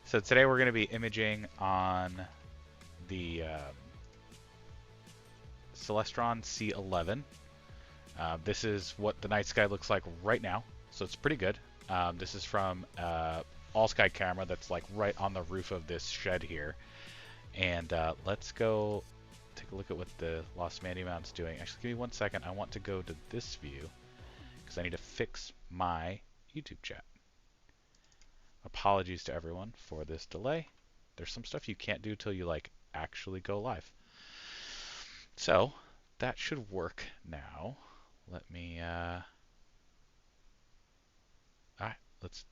So today we're going to be imaging on the Celestron C11. This is what the night sky looks like right now, so it's pretty good. This is from all sky camera that's like right on the roof of this shed here. And let's go take a look at what the Lost Mandy Mount's doing. Actually, give me 1 second. I want to go to this view because I need to fix my YouTube chat. Apologies to everyone for this delay. There's some stuff you can't do till you like actually go live. So that should work now. Let me alright, let's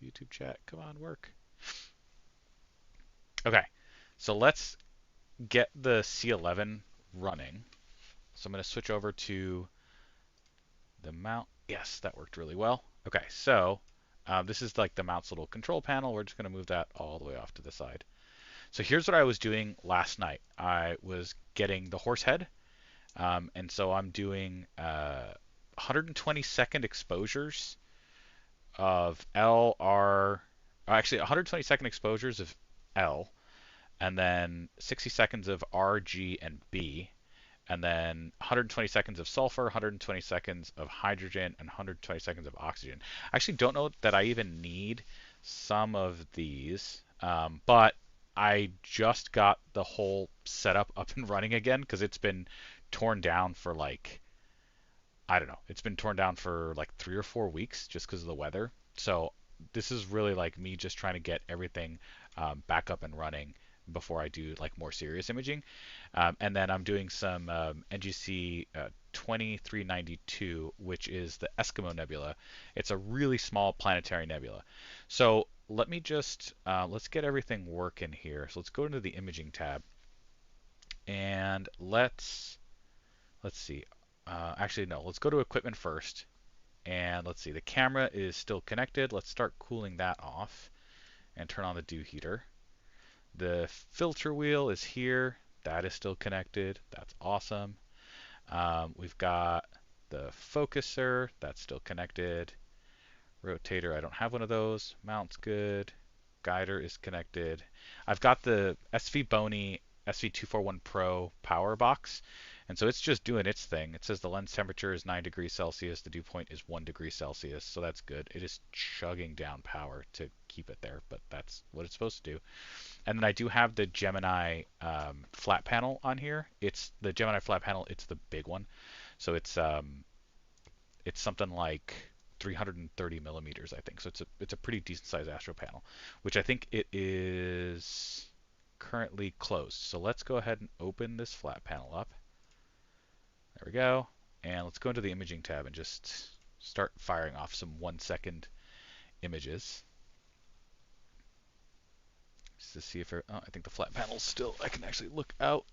YouTube chat, come on, work. Okay, so let's get the C11 running. So I'm going to switch over to the mount. Yes, that worked really well. Okay, so this is like the mount's little control panel. We're just going to move that all the way off to the side. So here's what I was doing last night. I was getting the Horsehead, and so I'm doing 120-second exposures of actually 120-second exposures of L, and then 60 seconds of R, G, and B, and then 120 seconds of sulfur, 120 seconds of hydrogen, and 120 seconds of oxygen. I actually don't know that I even need some of these, but I just got the whole setup up and running again because it's been torn down for like, I don't know, it's been torn down for like 3 or 4 weeks just because of the weather. So this is really like me just trying to get everything back up and running before I do like more serious imaging. And then I'm doing some NGC 2392, which is the Eskimo Nebula. It's a really small planetary nebula. So let me just, let's get everything working here. So let's go into the imaging tab. And let's see. Actually, no, let's go to equipment first. And let's see, the camera is still connected. Let's start cooling that off and turn on the dew heater. The filter wheel is here. That is still connected. That's awesome. We've got the focuser. That's still connected. Rotator, I don't have one of those. Mount's good. Guider is connected. I've got the SV Boney SV241 Pro power box, and so it's just doing its thing. It says the lens temperature is 9 degrees Celsius, the dew point is 1 degree Celsius, so that's good. It is chugging down power to keep it there, but that's what it's supposed to do. And then I do have the Gemini flat panel on here. It's the Gemini flat panel. It's the big one, so it's something like 330 millimeters, I think. So it's a pretty decent sized astro panel, which I think it is currently closed. So let's go ahead and open this flat panel up. There we go. And let's go into the imaging tab and just start firing off some 1 second images. Just to see if I think the flat panel's still, I can actually look out.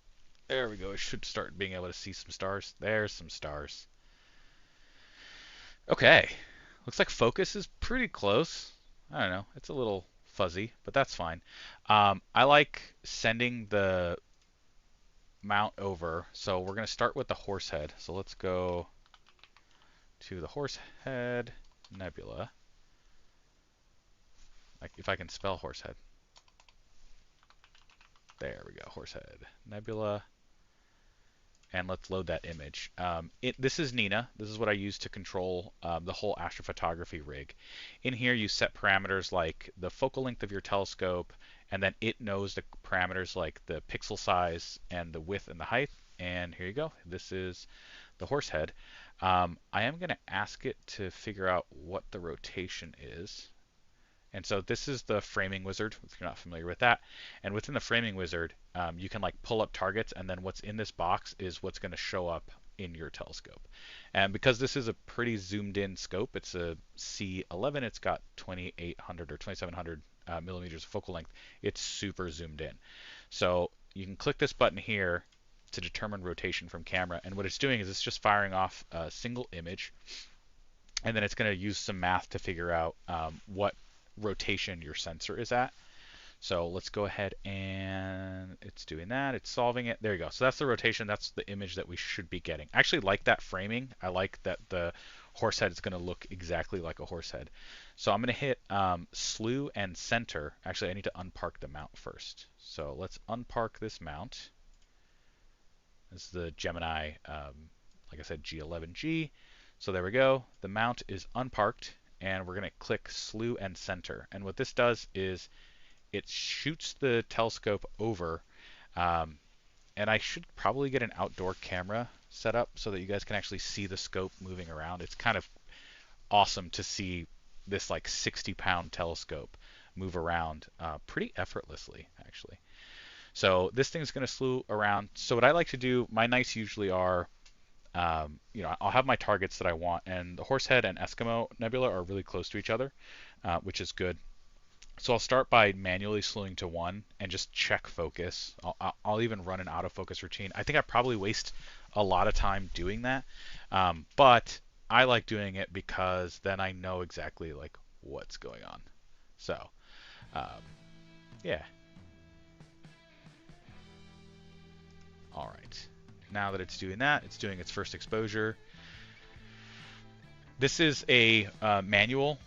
There we go. I should start being able to see some stars. There's some stars. Okay. Looks like focus is pretty close. I don't know. It's a little fuzzy, but that's fine. I like sending the mount over. So we're going to start with the Horsehead. So let's go to the Horsehead Nebula. Like if I can spell Horsehead. There we go, Horsehead Nebula. And let's load that image. This is Nina. This is what I use to control the whole astrophotography rig. In here you set parameters like the focal length of your telescope, and then it knows the parameters like the pixel size and the width and the height. And here you go. This is the Horsehead. I am going to ask it to figure out what the rotation is. And so this is the framing wizard, if you're not familiar with that. And within the framing wizard, you can like pull up targets, and then what's in this box is what's going to show up in your telescope. And because this is a pretty zoomed in scope, it's a C11, it's got 2800 or 2700 millimeters of focal length. It's super zoomed in. So you can click this button here to determine rotation from camera. And what it's doing is it's just firing off a single image, and then it's going to use some math to figure out what rotation your sensor is at. So let's go ahead, and it's doing that. It's solving it. There you go. So that's the rotation. That's the image that we should be getting. I actually like that framing. I like that the Horsehead is going to look exactly like a Horsehead. So I'm going to hit slew and center. Actually, I need to unpark the mount first. So let's unpark this mount. This is the Gemini, like I said, G11G. So there we go. The mount is unparked, and we're going to click slew and center. And what this does is it shoots the telescope over. And I should probably get an outdoor camera set up so that you guys can actually see the scope moving around. It's kind of awesome to see this like 60-pound telescope move around pretty effortlessly, actually. So this thing's going to slew around. So what I like to do, my nights usually are, I'll have my targets that I want, and the Horsehead and Eskimo Nebula are really close to each other, which is good. So I'll start by manually slewing to 1 and just check focus. I'll even run an autofocus routine. I think I probably waste a lot of time doing that, but I like doing it because then I know exactly like what's going on. So, yeah. All right. Now that it's doing that, it's doing its first exposure. This is a mono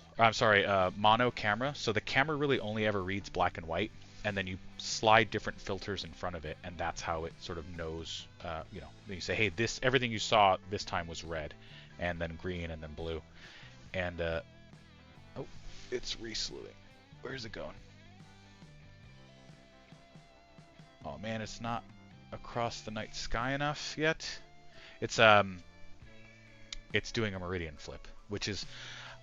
camera. So the camera really only ever reads black and white, and then you slide different filters in front of it, and that's how it sort of knows. Then you say, hey, everything you saw this time was red, and then green, and then blue, and oh, it's reslewing. Where's it going? Oh man, it's not across the night sky enough yet. It's doing a meridian flip, which is,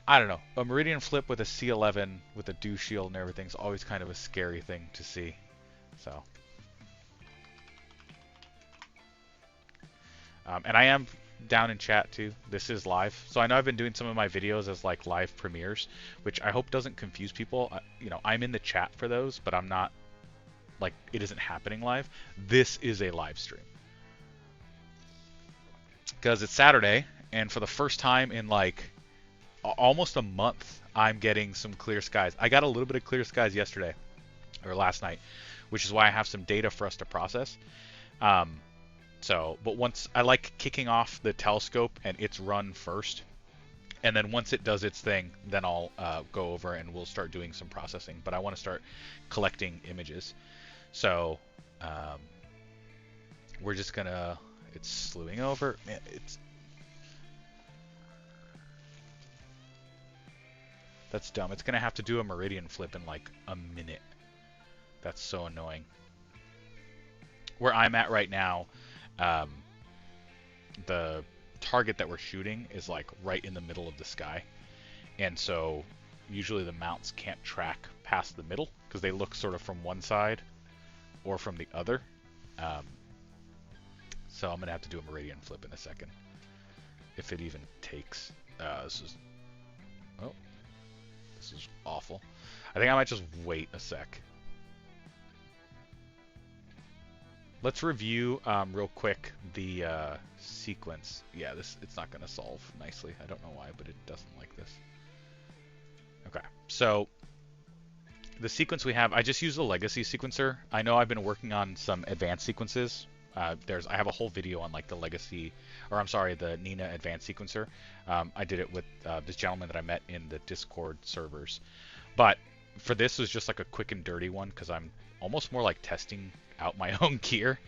I don't know, a meridian flip with a C11 with a dew shield and everything is always kind of a scary thing to see. So, and I am down in chat too. This is live, so I know I've been doing some of my videos as like live premieres, which I hope doesn't confuse people. I'm in the chat for those, but I'm not like it isn't happening live. This is a live stream because it's Saturday. And for the first time in like almost a month, I'm getting some clear skies. I got a little bit of clear skies yesterday or last night, which is why I have some data for us to process. But once I like kicking off the telescope and its run first, and then once it does its thing, then I'll go over and we'll start doing some processing. But I want to start collecting images. So we're just gonna. It's slewing over. Man, that's dumb. It's going to have to do a meridian flip in like a minute. That's so annoying. Where I'm at right now, the target that we're shooting is like right in the middle of the sky. And so usually the mounts can't track past the middle because they look sort of from one side or from the other. So I'm going to have to do a meridian flip in a second. If it even takes. This is awful. I think I might just wait a sec. Let's review real quick the sequence. Yeah, it's not going to solve nicely. I don't know why, but it doesn't like this. Okay, so the sequence we have, I just used the legacy sequencer. I know I've been working on some advanced sequences. I have a whole video on like the legacy, or I'm sorry, the Nina advanced sequencer. I did it with this gentleman that I met in the Discord servers. But for this was just like a quick and dirty one because I'm almost more like testing out my own gear.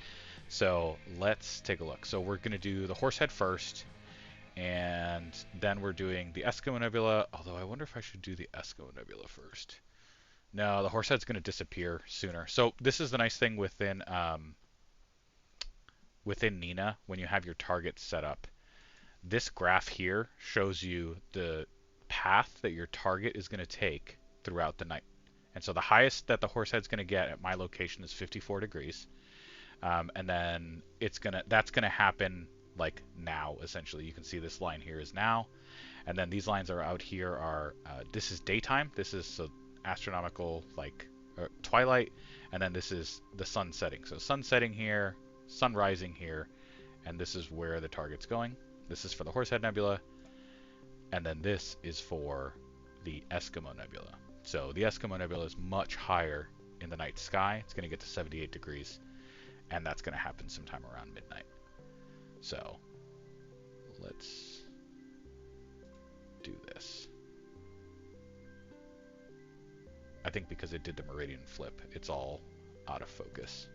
So let's take a look. So we're going to do the Horsehead first, and then we're doing the Eskimo Nebula, although I wonder if I should do the Eskimo Nebula first. No, the Horsehead's going to disappear sooner. So this is the nice thing within Nina when you have your targets set up. This graph here shows you the path that your target is going to take throughout the night. And so the highest that the Horsehead's going to get at my location is 54 degrees. And then that's going to happen like now, essentially. You can see this line here is now. And then these lines are out here are, this is daytime. This is astronomical, like twilight. And then this is the sun setting. So sun setting here, sun rising here, and this is where the target's going. This is for the Horsehead Nebula, and then this is for the Eskimo Nebula. So the Eskimo Nebula is much higher in the night sky. It's going to get to 78 degrees, and that's going to happen sometime around midnight. So let's do this. I think because it did the meridian flip, it's all out of focus.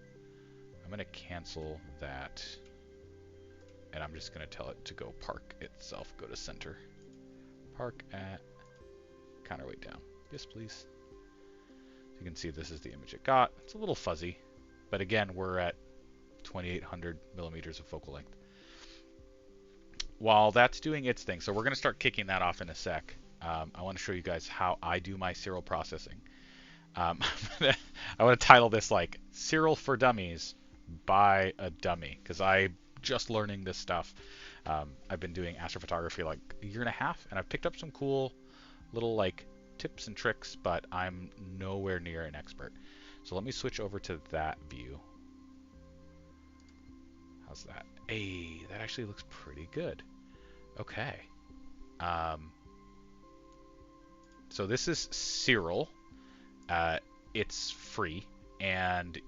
I'm going to cancel that, and I'm just going to tell it to go park itself, go to center. Park at counterweight down. Yes, please. So you can see this is the image it got. It's a little fuzzy, but again, we're at 2800 millimeters of focal length. While that's doing its thing, so we're going to start kicking that off in a sec. I want to show you guys how I do my SIRIL processing. I want to title this like SIRIL for Dummies by a dummy, because I'm just learning this stuff. I've been doing astrophotography like a year and a half, and I've picked up some cool little like tips and tricks, but I'm nowhere near an expert. So let me switch over to that view. How's that? Hey, that actually looks pretty good. Okay. So this is SIRIL. It's free, and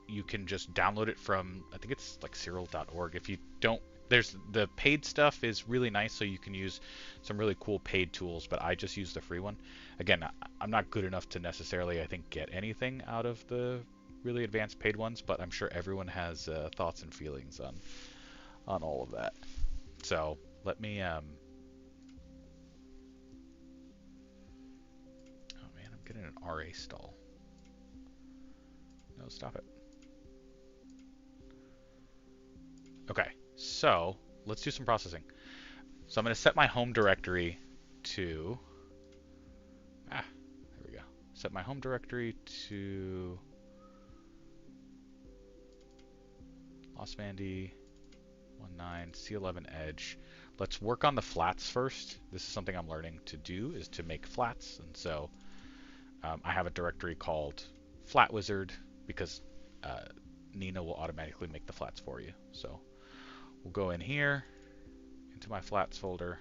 you can just download it from, I think it's like SIRIL.org. If you don't, there's the paid stuff is really nice, so you can use some really cool paid tools, but I just use the free one. Again, I'm not good enough to necessarily, I think, get anything out of the really advanced paid ones, but I'm sure everyone has thoughts and feelings on all of that. So let me oh man, I'm getting an RA stall. No, stop it. Okay, so let's do some processing. So I'm going to set my home directory to there we go. Set my home directory to Los Vandy 19 C11 Edge. Let's work on the flats first. This is something I'm learning to do, is to make flats, and so I have a directory called Flat Wizard because Nina will automatically make the flats for you. So we'll go in here into my flats folder.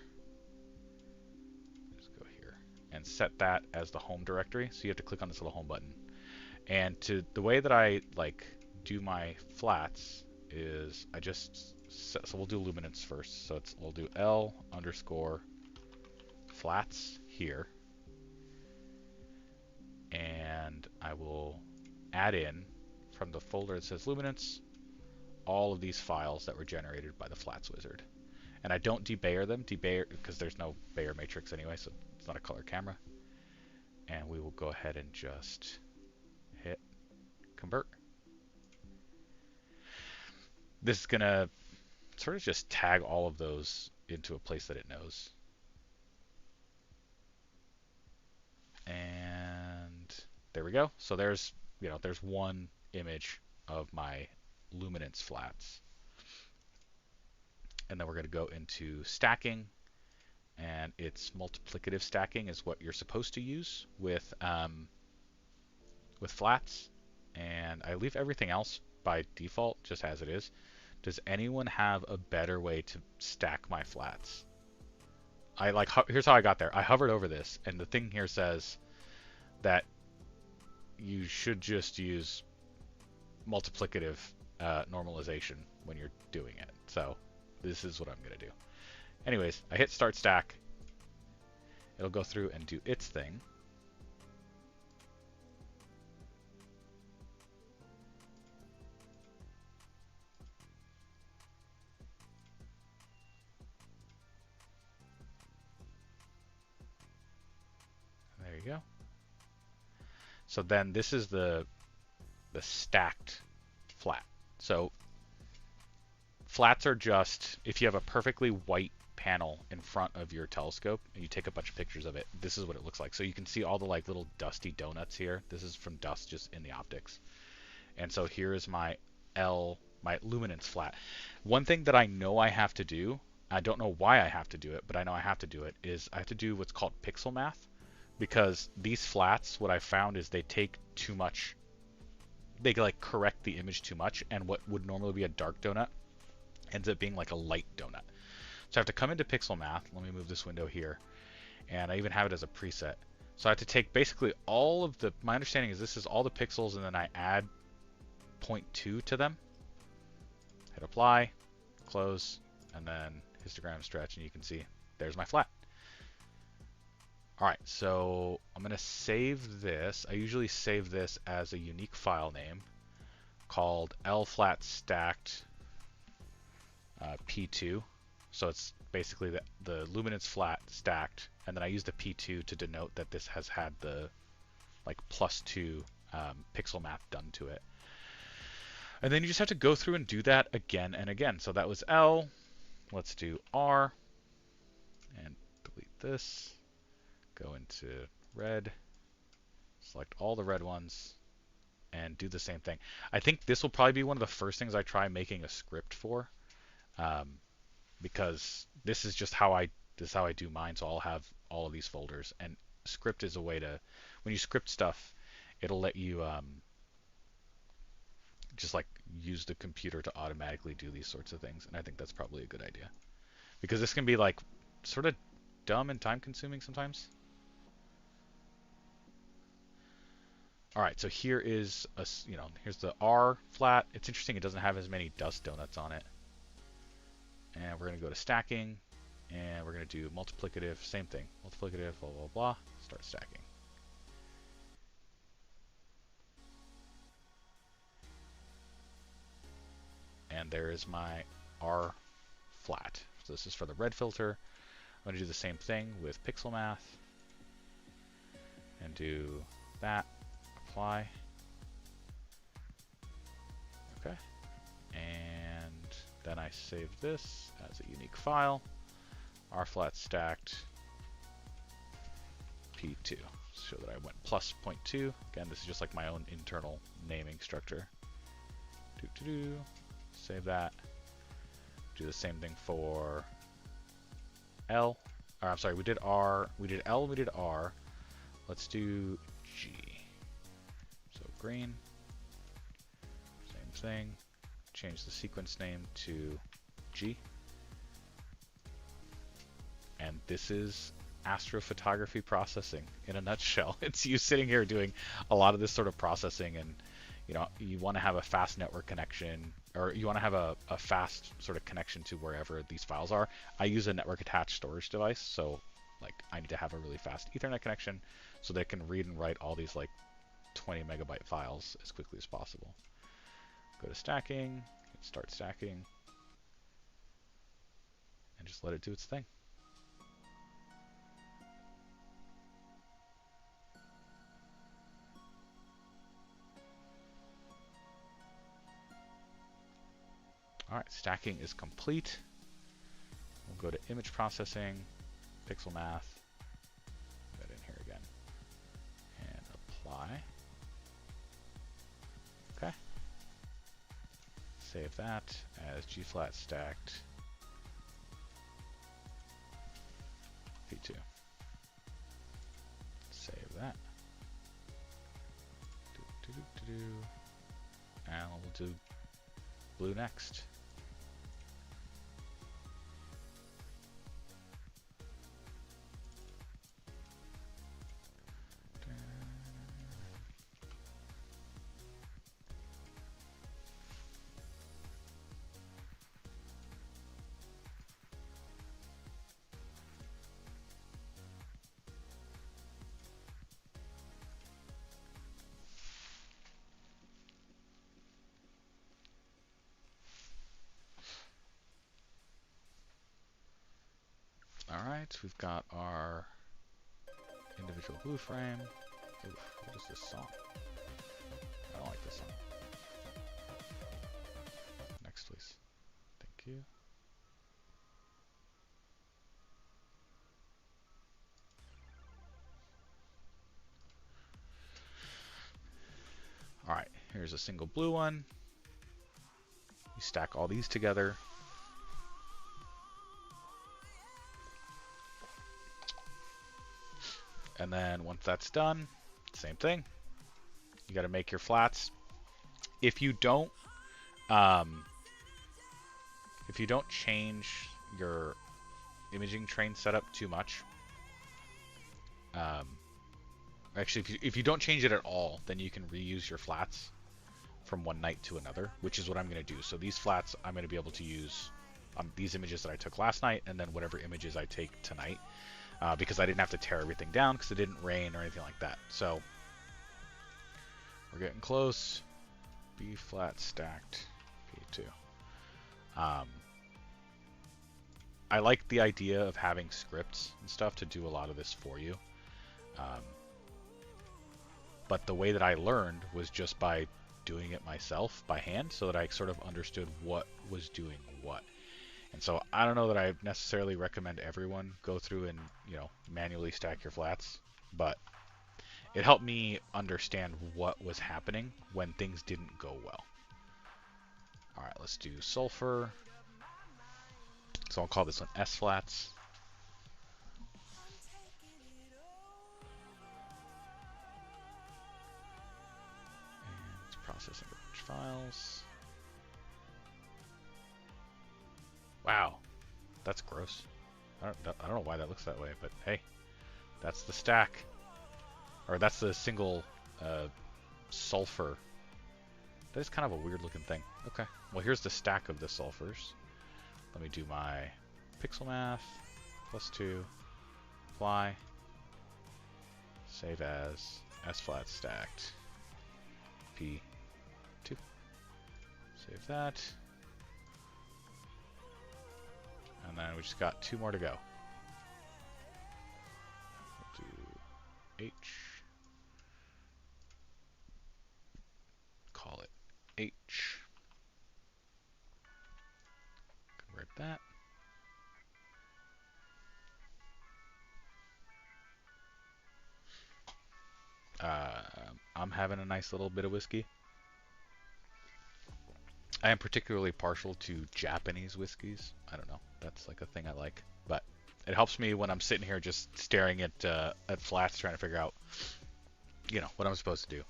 Let's go here and set that as the home directory. So you have to click on this little home button. And the way that I like do my flats is I just set, so we'll do luminance first. So we'll do L underscore flats here, and I will add in from the folder that says luminance all of these files that were generated by the flats wizard. And I don't debayer them, because there's no Bayer matrix anyway, so it's not a color camera. And we will go ahead and just hit convert. This is gonna sort of just tag all of those into a place that it knows. And there we go. So there's one image of my luminance flats. And then we're going to go into stacking, and it's multiplicative stacking is what you're supposed to use with flats. And I leave everything else by default just as it is. Does anyone have a better way to stack my flats? Here's how I got there. I hovered over this, and the thing here says that you should just use multiplicative normalization when you're doing it. So this is what I'm going to do. Anyways, I hit start stack. It'll go through and do its thing. There you go. So then this is the stacked flat. So flats are just, if you have a perfectly white panel in front of your telescope and you take a bunch of pictures of it, this is what it looks like. So you can see all the like little dusty donuts here. This is from dust just in the optics. And so here is my luminance flat. One thing that I know I have to do, I don't know why I have to do it, but I know I have to do it, is I have to do what's called pixel math, because these flats, what I found is they take too much. They like correct the image too much, and what would normally be a dark donut ends up being like a light donut. So I have to come into pixel math. Let me move this window here, and I even have it as a preset. So I have to take basically all of the, my understanding is this is all the pixels, and then I add 0.2 to them. Hit apply, close, and then histogram stretch, and you can see there's my flat. All right, so I'm going to save this. I usually save this as a unique file name called L-flat stacked P2. So it's basically the luminance flat stacked, and then I use the P2 to denote that this has had the like +2 pixel math done to it. And then you just have to go through and do that again and again. So that was L. Let's do R and delete this. Go into red, select all the red ones, and do the same thing. I think this will probably be one of the first things I try making a script for, because this is just how I do mine. So I'll have all of these folders, and script is a way to, when you script stuff, it'll let you just like use the computer to automatically do these sorts of things, and I think that's probably a good idea, because this can be like sort of dumb and time consuming sometimes. All right, so here is here's the R flat. It's interesting, it doesn't have as many dust donuts on it. And we're going to go to stacking, and we're going to do multiplicative, same thing, multiplicative, blah, blah, blah, start stacking. And there is my R flat. So this is for the red filter. I'm going to do the same thing with pixel math, and do that, apply. Okay. And then I save this as a unique file, R flat stacked P2. So that I went +0.2. Again, this is just like my own internal naming structure. Save that. Do the same thing for L. Or I'm sorry, we did R, we did L, we did R. Let's do G. So green. Same thing. Change the sequence name to G. And this is astrophotography processing in a nutshell. It's you sitting here doing a lot of this sort of processing, and you want to have a fast network connection, or you want to have a fast sort of connection to wherever these files are. I use a network attached storage device, so like I need to have a really fast Ethernet connection so they can read and write all these like 20 megabyte files as quickly as possible. Go to stacking, start stacking, and just let it do its thing. All right, stacking is complete. We'll go to image processing, pixel math, put that in here again, and apply. Okay. Save that as G flat stacked P2. Save that. And we'll do blue next. Alright, we've got our individual blue frame. Oof, what is this song? I don't like this song. Next, please. Thank you. Alright, here's a single blue one. You stack all these together. And then once that's done, same thing. You got to make your flats. If you don't change your imaging train setup too much, actually, if you don't change it at all, then you can reuse your flats from one night to another, which is what I'm going to do. So these flats I'm going to be able to use on these images that I took last night, and then whatever images I take tonight. because I didn't have to tear everything down because it didn't rain or anything like that. So we're getting close. B flat stacked P2. I like the idea of having scripts and stuff to do a lot of this for you. But the way that I learned was just by doing it myself by hand, so that I sort of understood what was doing what. And so I don't know that I necessarily recommend everyone go through and, you know, manually stack your flats, but it helped me understand what was happening when things didn't go well. All right, let's do sulfur. So I'll call this one S flats. And it's processing the files. Wow, that's gross. I don't know why that looks that way, but hey, that's the stack. Or that's the single sulfur. That is kind of a weird looking thing. Okay, well here's the stack of the sulfurs. Let me do my pixel math, +2, apply, save as, S flat stacked, P2. Save that. And then we just got 2 more to go. We'll do H. Call it H. Convert that. I'm having a nice little bit of whiskey. I am particularly partial to Japanese whiskeys. I don't know. That's like a thing I like. But it helps me when I'm sitting here just staring at flats trying to figure out, you know, what I'm supposed to do.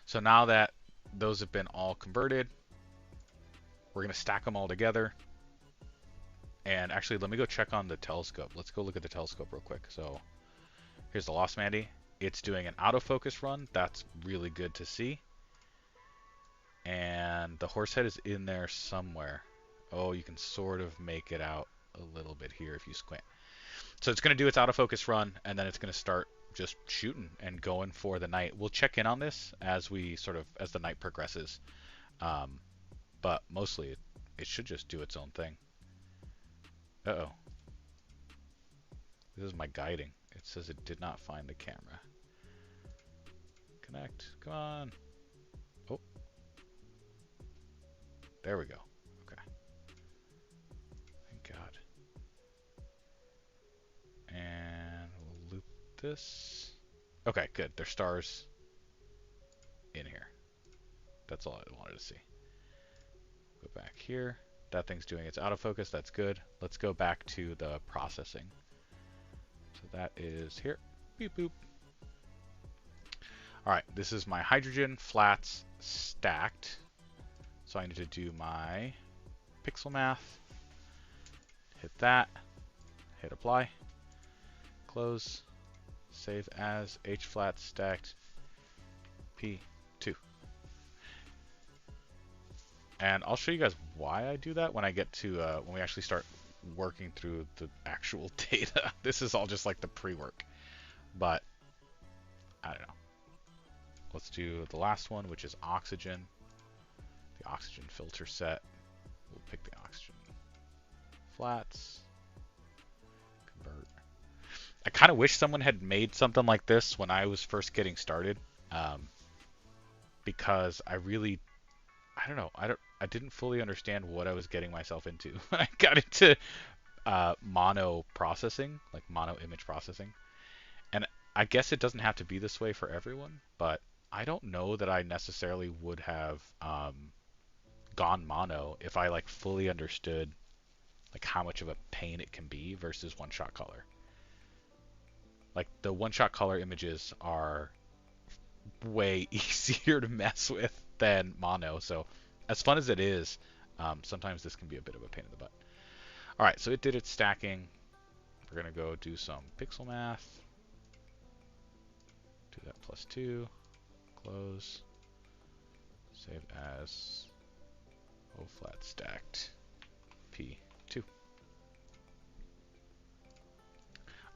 So now that those have been all converted, we're going to stack them all together. And actually, let me go check on the telescope. Let's go look at the telescope real quick. So here's the Lost Mandy. It's doing an autofocus run. That's really good to see. And the Horsehead is in there somewhere. Oh, you can sort of make it out a little bit here if you squint. So it's going to do its autofocus run, and then it's going to start just shooting and going for the night. We'll check in on this as we as the night progresses. But mostly it should just do its own thing. Uh-oh. This is my guiding. It says it did not find the camera. Connect. Come on. Oh. There we go. Okay. Thank God. And we'll loop this. Okay, good. There's stars in here. That's all I wanted to see. Go back here. That thing's doing its autofocus. That's good. Let's go back to the processing. So that is here. Beep boop. All right, this is my hydrogen flats stacked. So I need to do my pixel math. Hit that. Hit apply. Close. Save as H flat stacked P2. And I'll show you guys why I do that when I get to when we actually start working through the actual data. This is all just like the pre-work, but I don't know. Let's do the last one, which is oxygen. The oxygen filter set. We'll pick the oxygen flats. Convert. I kind of wish someone had made something like this when I was first getting started, because I don't know. I didn't fully understand what I was getting myself into when I got into mono processing, like mono image processing. And I guess it doesn't have to be this way for everyone, but I don't know that I necessarily would have gone mono if I like fully understood like how much of a pain it can be versus one-shot color. Like the one-shot color images are way easier to mess with than mono. So as fun as it is, sometimes this can be a bit of a pain in the butt. All right, so it did its stacking. We're going to go do some pixel math. Do that +2. Close. Save as O flat stacked P2.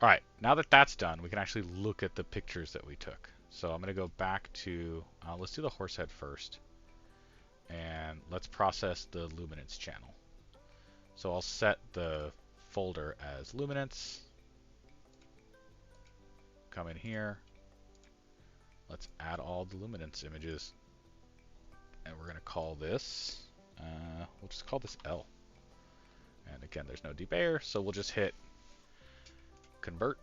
All right, now that that's done, we can actually look at the pictures that we took. So I'm going to go back to, let's do the Horsehead first. And let's process the luminance channel. So I'll set the folder as luminance. Come in here. Let's add all the luminance images. And we're going to call this, we'll just call this L. And again, there's no debayer, so we'll just hit convert.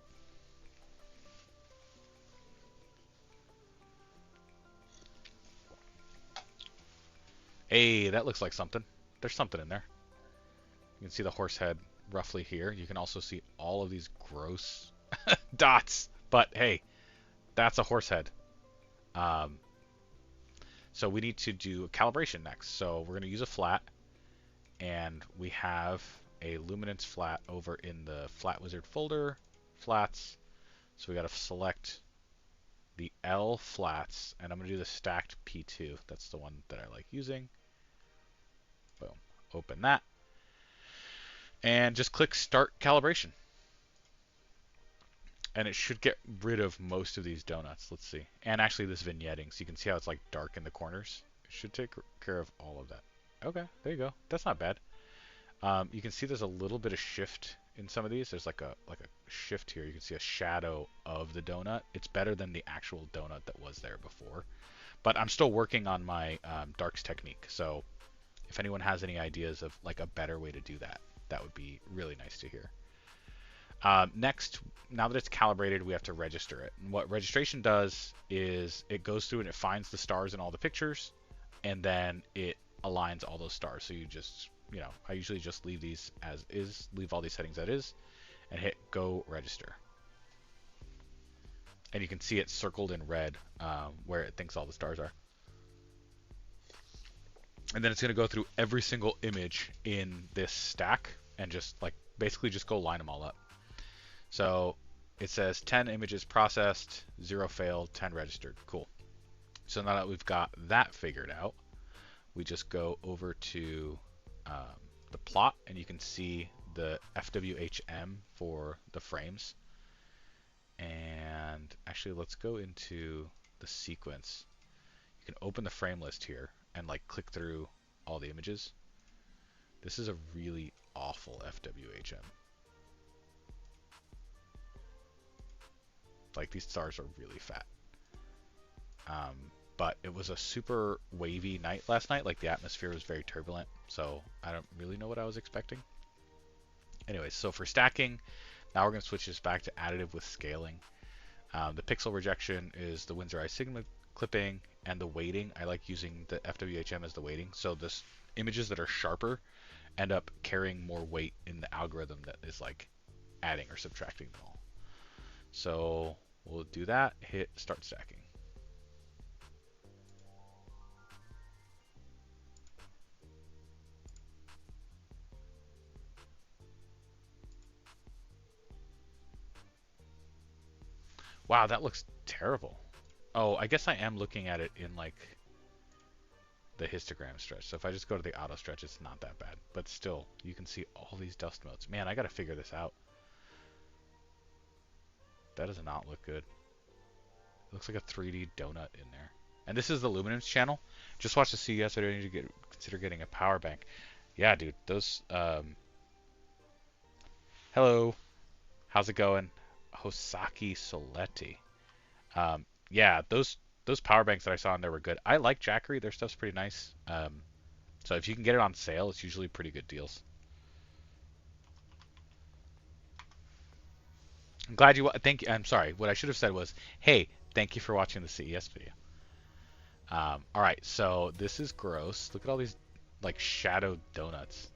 Hey, that looks like something. There's something in there. You can see the horse head roughly here. You can also see all of these gross dots. But hey, that's a horse head. So we need to do a calibration next. So we're going to use a flat. And we have a luminance flat over in the Flat Wizard folder, flats. So we got to select the L flats. And I'm going to do the stacked P2. That's the one that I like using. Boom. Open that. And just click Start Calibration. And it should get rid of most of these donuts. Let's see. And actually this vignetting. So you can see how it's like dark in the corners. It should take care of all of that. Okay, there you go. That's not bad. You can see there's a little bit of shift in some of these. There's like a shift here. You can see a shadow of the donut. It's better than the actual donut that was there before. But I'm still working on my darks technique. So if anyone has any ideas of like a better way to do that, that would be really nice to hear. Next, now that it's calibrated, we have to register it. And what registration does is it goes through and it finds the stars in all the pictures, and then it aligns all those stars. So you just, you know, I usually just leave these as is, leave all these settings as is, and hit go register. And you can see it circled in red where it thinks all the stars are. And then it's going to go through every single image in this stack and just like basically just go line them all up. So it says 10 images processed, 0 failed, 10 registered. Cool. So now that we've got that figured out, we just go over to the plot and you can see the FWHM for the frames. And actually, let's go into the sequence. You can open the frame list here and like click through all the images. This is a really awful FWHM. Like these stars are really fat. But it was a super wavy night last night. Like the atmosphere was very turbulent. So I don't really know what I was expecting. Anyways, so for stacking, now we're going to switch this back to additive with scaling. The pixel rejection is the Windsor Eye Sigma clipping, and the weighting, I like using the FWHM as the weighting. So this images that are sharper end up carrying more weight in the algorithm that is like adding or subtracting them all. So we'll do that, hit start stacking. Wow, that looks terrible. Oh, I guess I am looking at it in like the histogram stretch. So if I just go to the auto stretch, it's not that bad. But still, you can see all these dust motes. Man, I got to figure this out. That does not look good. It looks like a 3D donut in there. And this is the luminance channel. Just watch the CES video. I need to consider getting a power bank. Yeah, dude. Those. Hello. How's it going? Hosaki Soletti. Yeah, those power banks that I saw in there were good. I like Jackery. Their stuff's pretty nice. So if you can get it on sale, it's usually pretty good deals. I'm glad you. Thank you. I'm sorry. What I should have said was, hey, thank you for watching the CES video. All right, so this is gross. Look at all these like shadowed donuts.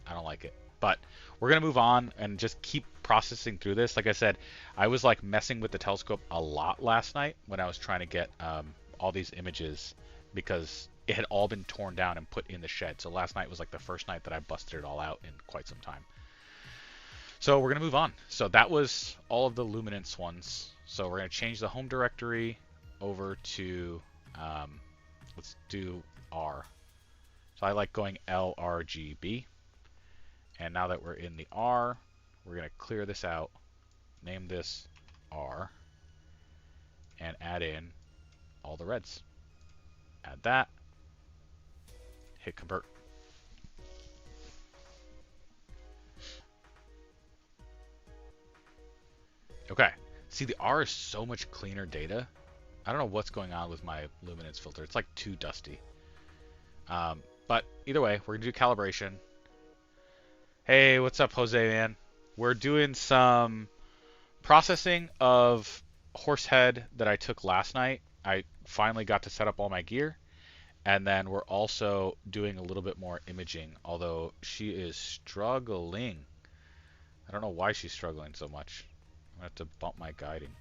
I don't like it. But we're going to move on and just keep processing through this. Like I said, I was like messing with the telescope a lot last night when I was trying to get all these images because it had all been torn down and put in the shed. So last night was like the first night that I busted it all out in quite some time. So we're going to move on. So that was all of the luminance ones. So we're going to change the home directory over to, let's do R. So I like going LRGB. And now that we're in the R, we're going to clear this out name this R, and add in all the reds. Add that, hit convert. Okay, see the R is so much cleaner data. I don't know what's going on with my luminance filter. It's like too dusty. But either way, we're gonna do calibration. Hey, what's up, Jose, man? We're doing some processing of Horsehead that I took last night. I finally got to set up all my gear. And then we're also doing a little bit more imaging, although she is struggling. I don't know why she's struggling so much. I'm gonna have to bump my guiding.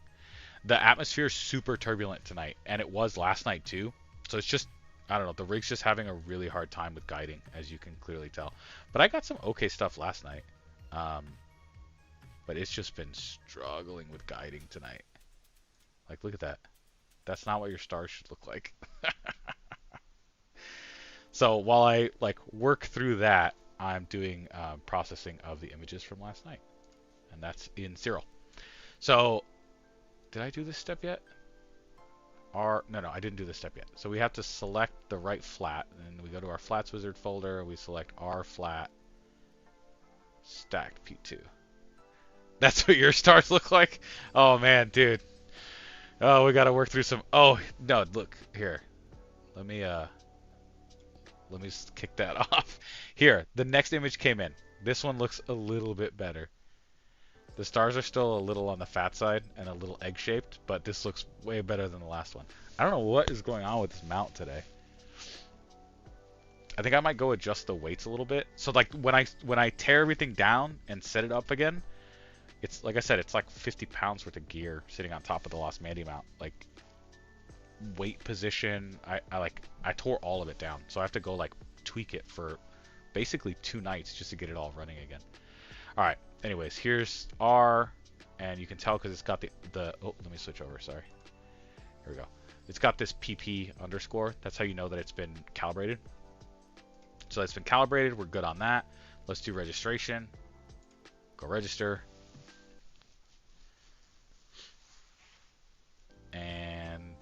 The atmosphere is super turbulent tonight, and it was last night too. So it's just, I don't know, the rig's just having a really hard time with guiding, as you can clearly tell. But I got some okay stuff last night. But it's just been struggling with guiding tonight. Like, look at that. That's not what your stars should look like. So while I work through that, I'm doing processing of the images from last night, and that's in SIRIL. So did I do this step yet? No, I didn't do this step yet. So we have to select the right flat, and we go to our flats wizard folder. We select R flat stacked P2. That's what your stars look like? Oh man, dude. Oh, we got to work through some. Oh no, look here. Let me kick that off. Here, the next image came in. This one looks a little bit better. The stars are still a little on the fat side and a little egg-shaped, but this looks way better than the last one. I don't know what is going on with this mount today. I think I might go adjust the weights a little bit. So like when I tear everything down and set it up again, it's like I said, it's like 50 pounds worth of gear sitting on top of the Lost Mandy mount. Like weight position, I tore all of it down, so I have to go like tweak it for basically 2 nights just to get it all running again. All right, anyways, here's R, and you can tell because it's got the oh, let me switch over, sorry. Here we go. It's got this PP underscore. That's how you know that it's been calibrated. So it's been calibrated, we're good on that. Let's do registration. Go register. And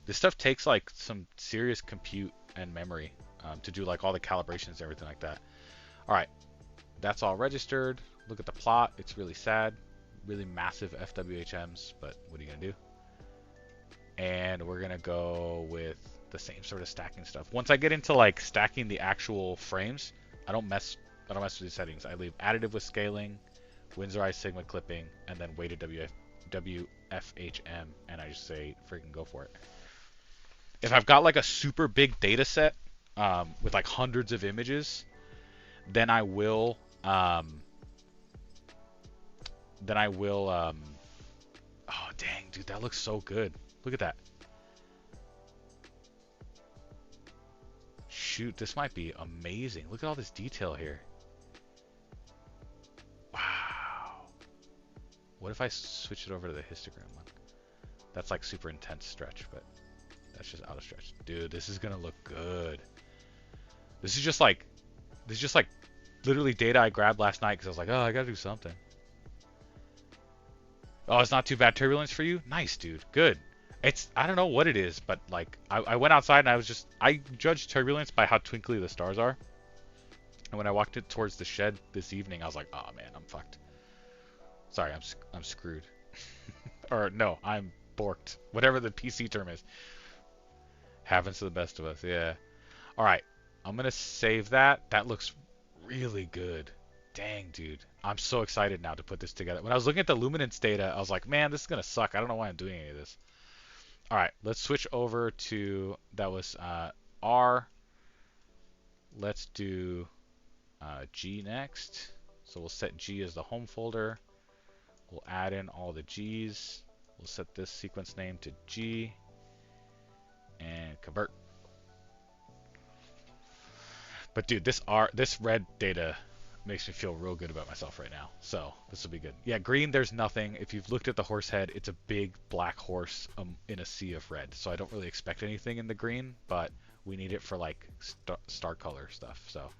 this stuff takes like some serious compute and memory to do like all the calibrations and everything like that. All right, that's all registered. Look at the plot. It's really sad, really massive FWHMs, but what are you gonna do? And we're gonna go with the same sort of stacking stuff. Once I get into like stacking the actual frames, I don't mess with these settings. I leave additive with scaling, Winsorized Sigma clipping, and then weighted WFHM, and I just say freaking go for it. If I've got like a super big data set with like hundreds of images, then I will oh dang, dude, that looks so good. Look at that. Shoot, this might be amazing. Look at all this detail here. Wow. What if I switch it over to the histogram one? That's like super intense stretch, but that's just out of stretch. Dude, this is gonna look good. This is just like literally data I grabbed last night because I was like, oh, I gotta do something. Oh, it's not too bad turbulence for you? Nice, dude. Good. I don't know what it is, but like I went outside and I judged turbulence by how twinkly the stars are. And when I walked it towards the shed this evening, I was like, oh man, I'm fucked. Sorry, I'm screwed. Or no, I'm borked. Whatever the PC term is. Happens to the best of us, yeah. All right, I'm gonna save that. That looks really good. Dang, dude. I'm so excited now to put this together. When I was looking at the luminance data, I was like, man, this is gonna suck. I don't know why I'm doing any of this. All right, let's switch over to, that was R. Let's do G next. So we'll set G as the home folder. We'll add in all the G's. We'll set this sequence name to G and convert. But dude, this red data makes me feel real good about myself right now. So this will be good. Yeah, green, there's nothing. If you've looked at the Horsehead, it's a big black horse in a sea of red. So I don't really expect anything in the green, but we need it for like star color stuff. So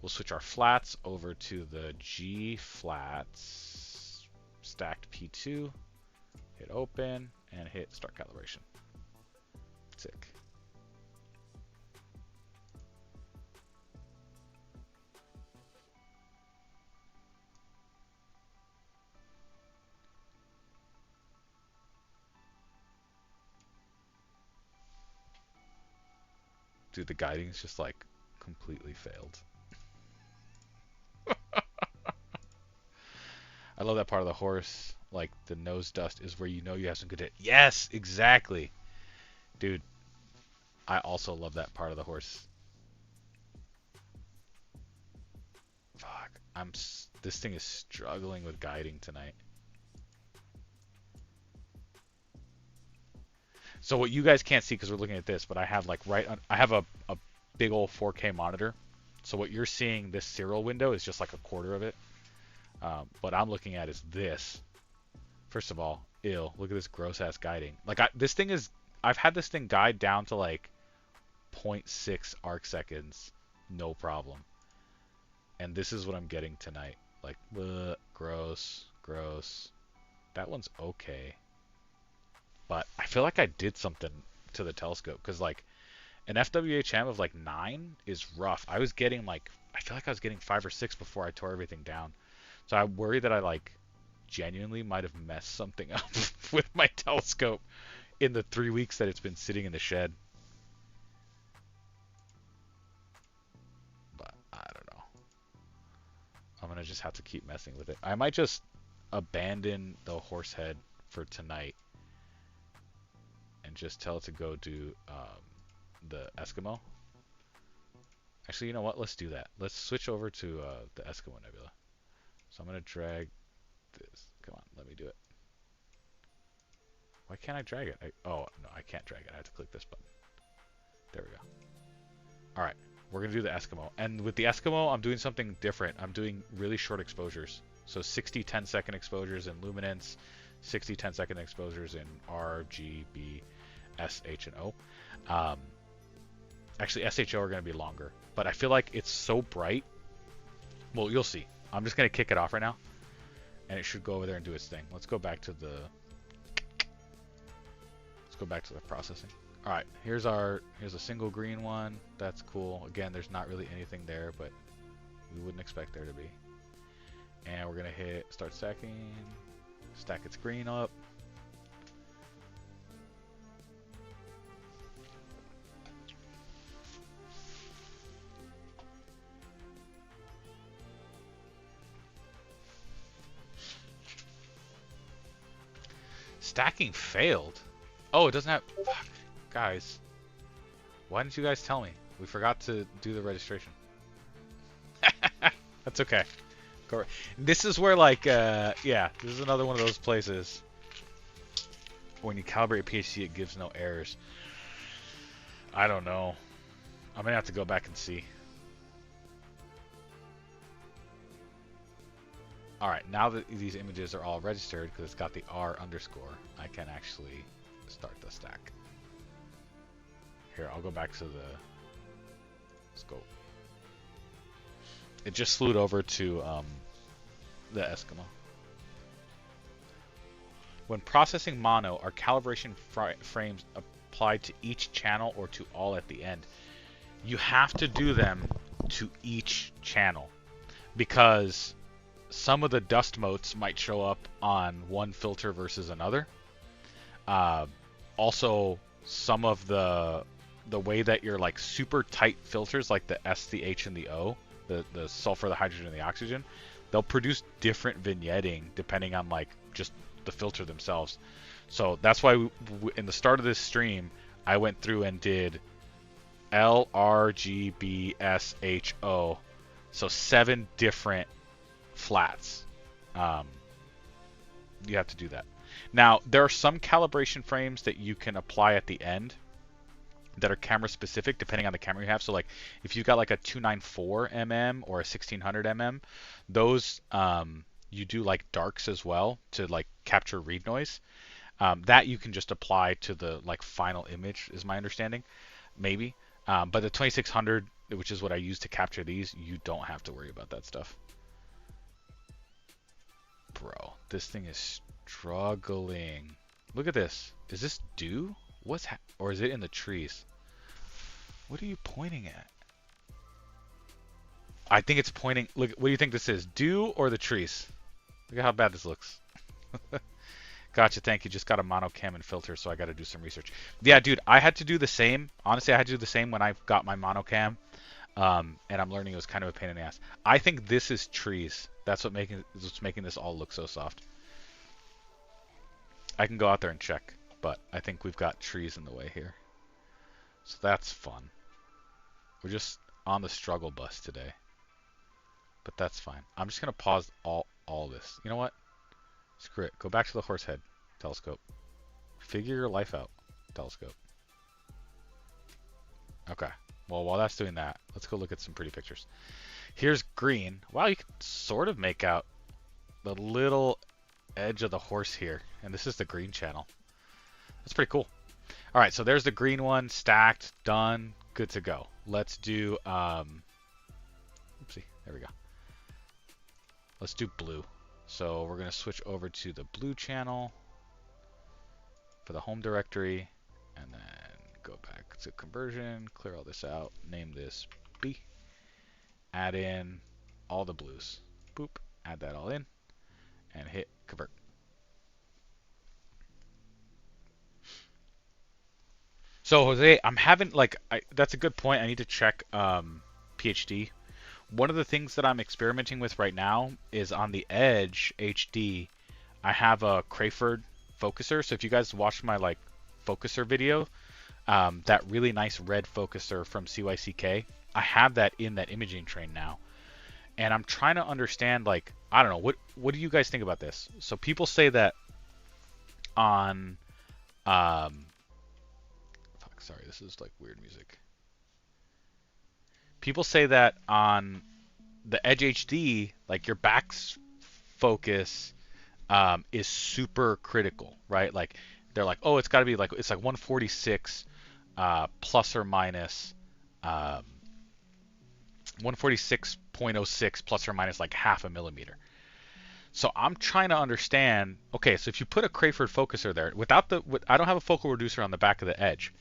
We'll switch our flats over to the G flats, stacked P2, hit open, and hit start calibration. Sick. Dude, the guiding's just like completely failed. I love that part of the horse. Like the nose dust is where you know you have some good hit. Yes, exactly. Dude, I also love that part of the horse. Fuck, this thing is struggling with guiding tonight. So what you guys can't see because we're looking at this, but I have like I have a big old 4K monitor. So what you're seeing, this SIRIL window is just like a quarter of it. What I'm looking at is this. First of all, ew, look at this gross ass guiding. Like I've had this thing guide down to like 0.6 arc seconds, no problem. And this is what I'm getting tonight. Like, gross, gross. That one's okay. But I feel like I did something to the telescope because like an FWHM of like 9 is rough. I feel like I was getting 5 or 6 before I tore everything down. So I worry that I like genuinely might have messed something up with my telescope in the 3 weeks that it's been sitting in the shed. But I don't know. I'm gonna just have to keep messing with it. I might just abandon the Horsehead for tonight and just tell it to go do the Eskimo. Actually, you know what? Let's do that. Let's switch over to the Eskimo Nebula. So I'm going to drag this. Come on, let me do it. Why can't I drag it? Oh, no, I can't drag it. I have to click this button. There we go. All right, we're going to do the Eskimo. And with the Eskimo, I'm doing something different. I'm doing really short exposures. So 60 10-second exposures in luminance, 60 10-second exposures in R, G, B, S, H, and O. Actually, SHO are going to be longer. But I feel like it's so bright. Well, you'll see. I'm just going to kick it off right now. And it should go over there and do its thing. Let's go back to the processing. All right, here's a single green one. That's cool. Again, there's not really anything there, but we wouldn't expect there to be. And we're going to hit start stacking. Stack its green up. Stacking failed. Oh, it doesn't have... Fuck. Guys. Why didn't you guys tell me? We forgot to do the registration. That's okay. This is where, like, yeah, this is another one of those places. When you calibrate a PHC, it gives no errors. I don't know. I'm going to have to go back and see. Alright, now that these images are all registered, because it's got the R underscore, I can actually start the stack. Here, I'll go back to the scope. It just slewed over to the Eskimo. When processing mono, are calibration frames applied to each channel or to all at the end? You have to do them to each channel, because some of the dust motes might show up on one filter versus another. Also, some of the way that your like super tight filters, like the S, the H, and the O, the sulfur, the hydrogen, and the oxygen, they'll produce different vignetting depending on like just the filter themselves. So that's why in the start of this stream, I went through and did LRGBSHO. So 7 different flats. You have to do that. Now, there are some calibration frames that you can apply at the end that are camera specific depending on the camera you have. So like if you've got like a 294 mm or a 1600 mm, those you do like darks as well to like capture read noise. That you can just apply to the like final image is my understanding, maybe. But the 2600, which is what I use to capture these, you don't have to worry about that stuff. Bro, this thing is struggling. Look at this. Is this dew? Or is it in the trees? What are you pointing at? I think it's pointing. Look, what do you think this is? Dew or the trees? Look at how bad this looks. Gotcha, thank you. Just got a monocam and filter, so I got to do some research. Yeah, dude, I had to do the same. Honestly, I had to do the same when I got my monocam. And I'm learning it was kind of a pain in the ass. I think this is trees. That's what's making this all look so soft. I can go out there and check, but I think we've got trees in the way here. So that's fun. We're just on the struggle bus today. But that's fine. I'm just going to pause all this. You know what? Screw it. Go back to the Horsehead telescope. Figure your life out, telescope. Okay. Well, while that's doing that, let's go look at some pretty pictures. Here's green. Wow, you can sort of make out the little edge of the horse here. And this is the green channel. That's pretty cool. All right, so there's the green one, stacked, done, good to go. Let's do, oopsie, there we go. Let's do blue. So we're going to switch over to the blue channel for the home directory, and then go back to conversion, clear all this out, name this B, add in all the blues. Boop, add that all in, and hit convert. So Jose, I'm having, like, that's a good point. I need to check PhD. One of the things that I'm experimenting with right now is on the Edge HD, I have a Crayford focuser. So if you guys watched my like focuser video, that really nice red focuser from CYCK, I have that in that imaging train now. And I'm trying to understand, like, I don't know, what do you guys think about this? So people say that on, sorry, this is like weird music. People say that on the Edge HD, like your back's focus is super critical, right? Like they're like, oh, it's got to be like, it's like 146 plus or minus 146.06 plus or minus like half a millimeter. So I'm trying to understand, okay, so if you put a Crayford focuser there, I don't have a focal reducer on the back of the Edge.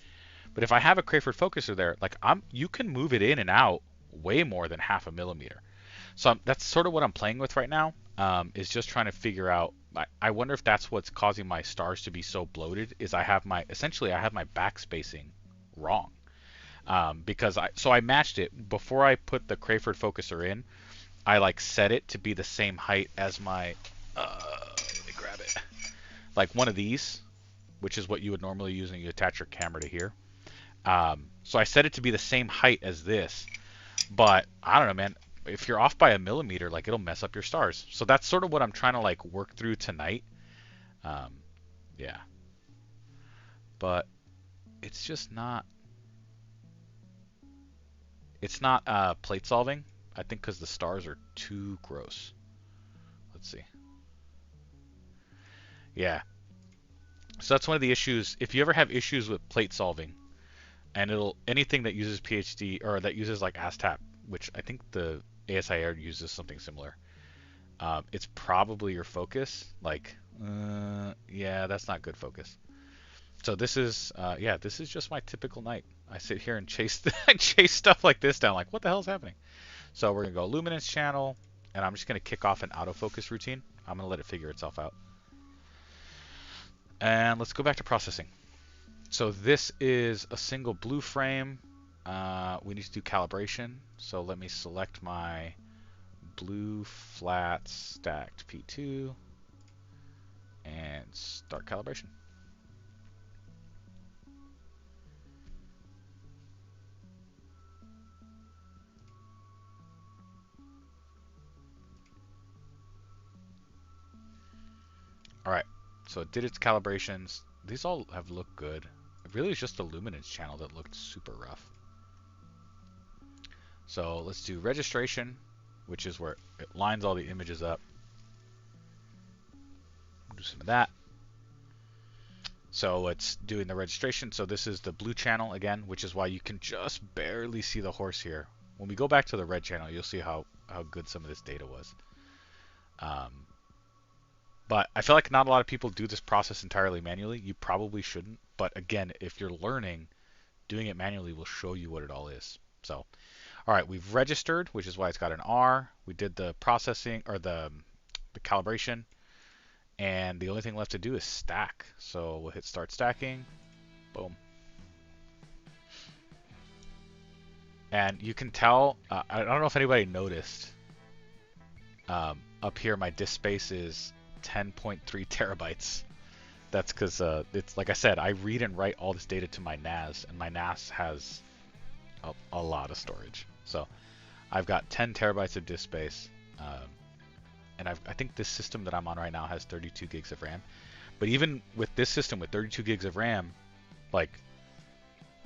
But if I have a Crayford focuser there, like you can move it in and out way more than half a millimeter. So that's sort of what I'm playing with right now, is just trying to figure out. I wonder if that's what's causing my stars to be so bloated. Is essentially I have my back spacing wrong, because I matched it before I put the Crayford focuser in. I like set it to be the same height as my. Let me grab it. Like one of these, which is what you would normally use when you attach your camera to here. So I set it to be the same height as this, but I don't know, man. If you're off by a millimeter, like it'll mess up your stars. So that's sort of what I'm trying to like work through tonight. Yeah. But it's just not. It's not plate solving. I think because the stars are too gross. Let's see. Yeah. So that's one of the issues. If you ever have issues with plate solving, and anything that uses PhD or that uses like ASTAP, which I think the ASIR uses something similar, it's probably your focus. Like, yeah, that's not good focus. So this is, yeah, this is just my typical night. I sit here and chase stuff like this down. Like, what the hell is happening? So we're gonna go luminance channel, and I'm just gonna kick off an autofocus routine. I'm gonna let it figure itself out. And let's go back to processing. So this is a single blue frame. We need to do calibration. So let me select my blue flat stacked P2 and start calibration. All right, so it did its calibrations. These all have looked good. It really is just the luminance channel that looked super rough. So let's do registration, which is where it lines all the images up. We'll do some of that. So it's doing the registration. So this is the blue channel again, which is why you can just barely see the horse here. When we go back to the red channel, you'll see how good some of this data was. But I feel like not a lot of people do this process entirely manually. You probably shouldn't. But again, if you're learning, doing it manually will show you what it all is. So, all right, we've registered, which is why it's got an R. We did the processing or the calibration. And the only thing left to do is stack. So we'll hit start stacking. Boom. And you can tell, I don't know if anybody noticed, up here my disk space is 10.3 terabytes. That's because it's like I said, I read and write all this data to my NAS, and my NAS has a lot of storage. So I've got 10 terabytes of disk space, and I think this system that I'm on right now has 32 gigs of RAM. But even with this system with 32 gigs of RAM, like,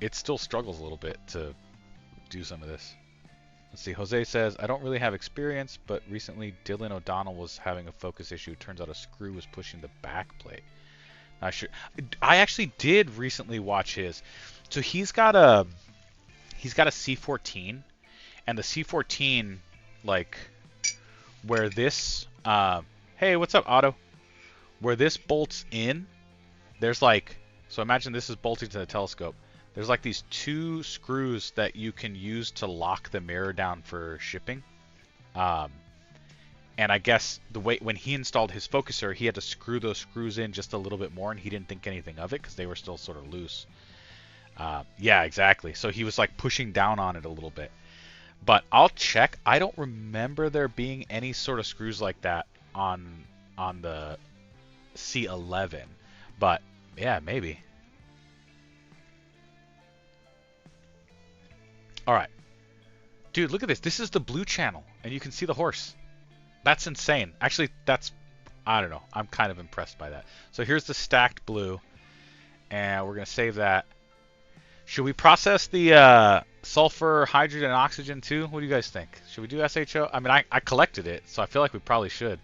it still struggles a little bit to do some of this. Let's see, Jose says, I don't really have experience, but recently Dylan O'Donnell was having a focus issue. Turns out a screw was pushing the back plate. I actually did recently watch his. So he's got a C14, and the C14, like, where this hey, what's up, Otto? Where this bolts in, there's like, so imagine this is bolting to the telescope. There's like these two screws that you can use to lock the mirror down for shipping. And I guess the way when he installed his focuser, he had to screw those screws in just a little bit more, and he didn't think anything of it because they were still sort of loose. Yeah, exactly. So he was like pushing down on it a little bit. But I'll check. I don't remember there being any sort of screws like that on the C11. But yeah, maybe. All right. Dude, look at this. This is the blue channel, and you can see the horse. That's insane. Actually, I don't know. I'm kind of impressed by that. So here's the stacked blue, and we're going to save that. Should we process the sulfur, hydrogen, and oxygen too? What do you guys think? Should we do SHO? I mean, I collected it, so I feel like we probably should.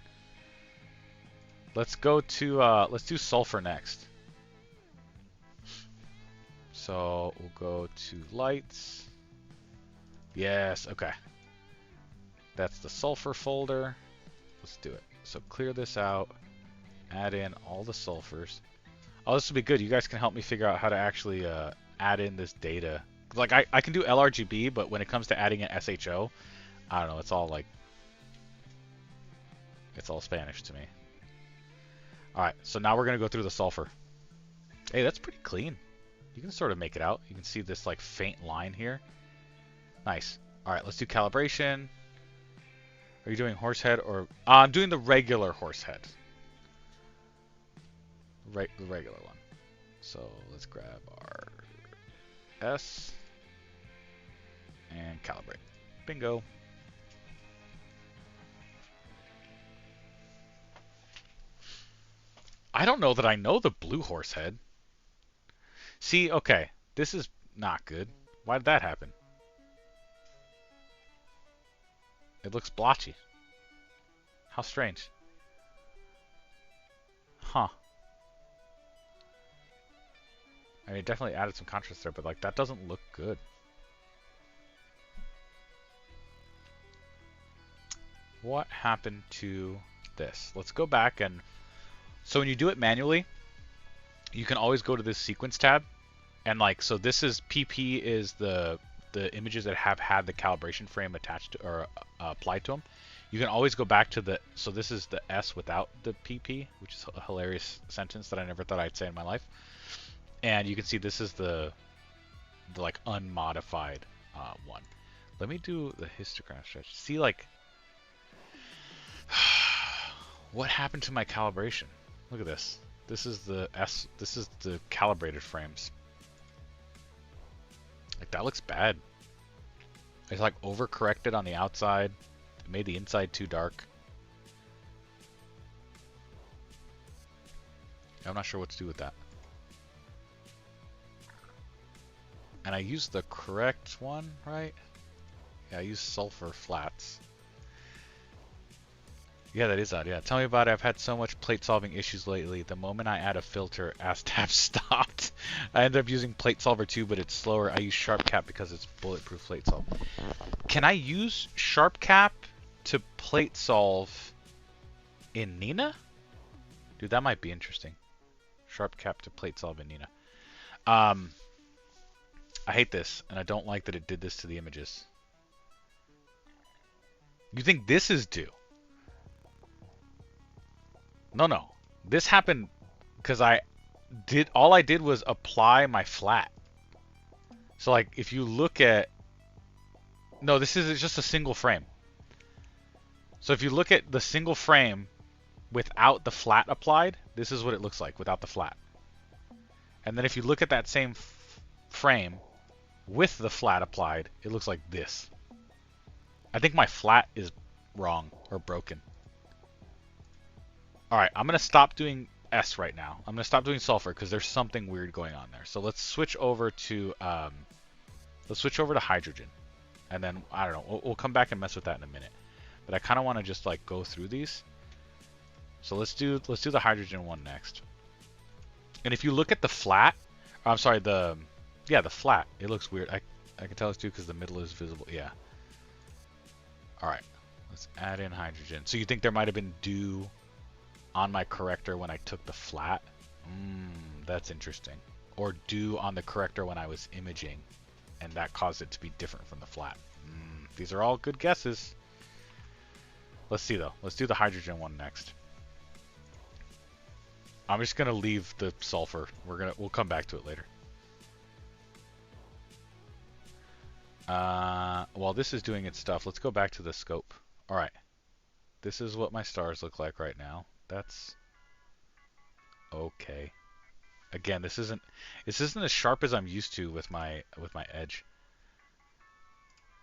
Let's go to, let's do sulfur next. So we'll go to lights. Yes, okay. That's the sulfur folder. Let's do it. So clear this out. Add in all the sulfurs. Oh, this will be good. You guys can help me figure out how to actually add in this data. Like, I can do LRGB, but when it comes to adding in SHO, I don't know. It's all like, it's all Spanish to me. All right, so now we're going to go through the sulfur. Hey, that's pretty clean. You can sort of make it out. You can see this like faint line here. Nice. All right, let's do calibration. Are you doing Horsehead or... I'm doing the regular Horsehead. The regular one. So let's grab our S and calibrate. Bingo. I don't know that I know the blue Horsehead. See, okay, this is not good. Why did that happen? It looks blotchy. How strange. Huh. I mean, it definitely added some contrast there, but like that doesn't look good. What happened to this? Let's go back and... So when you do it manually, you can always go to this sequence tab. And like, so this is PP is the images that have had the calibration frame attached to, or applied to them. You can always go back to the, so this is the S without the PP, which is a hilarious sentence that I never thought I'd say in my life. And you can see this is the like unmodified one. Let me do the histogram stretch. See, like, what happened to my calibration? Look at this. This is the S. This is the calibrated frames. Like, that looks bad. It's like overcorrected on the outside. It made the inside too dark. I'm not sure what to do with that. And I used the correct one, right? Yeah, I used sulfur flats. Yeah, that is odd. Yeah, tell me about it. I've had so much plate solving issues lately. The moment I add a filter, ASTAP stopped. I ended up using plate solver too, but it's slower. I use SharpCap because it's bulletproof plate solve. Can I use SharpCap to plate solve in Nina? Dude, that might be interesting. SharpCap to plate solve in Nina. I hate this, and I don't like that it did this to the images. You think this is due? No. This happened because all I did was apply my flat. So like if you look at, no, this is just a single frame. So if you look at the single frame without the flat applied, this is what it looks like without the flat. And then if you look at that same frame with the flat applied, it looks like this. I think my flat is wrong or broken. Alright, I'm going to stop doing S right now. I'm going to stop doing sulfur because there's something weird going on there. So let's switch over to hydrogen. And then, I don't know, we'll come back and mess with that in a minute. But I kind of want to just like go through these. So let's do the hydrogen one next. And if you look at the flat, I'm sorry, the flat, it looks weird. I can tell it's due because the middle is visible. Yeah. Alright, let's add in hydrogen. So you think there might have been dew on my corrector when I took the flat? That's interesting. Or dew on the corrector when I was imaging, and that caused it to be different from the flat. These are all good guesses. Let's see though. Let's do the hydrogen one next. I'm just gonna leave the sulfur. We'll come back to it later. While this is doing its stuff, let's go back to the scope. All right. This is what my stars look like right now. That's okay. Again, this isn't as sharp as I'm used to with my edge.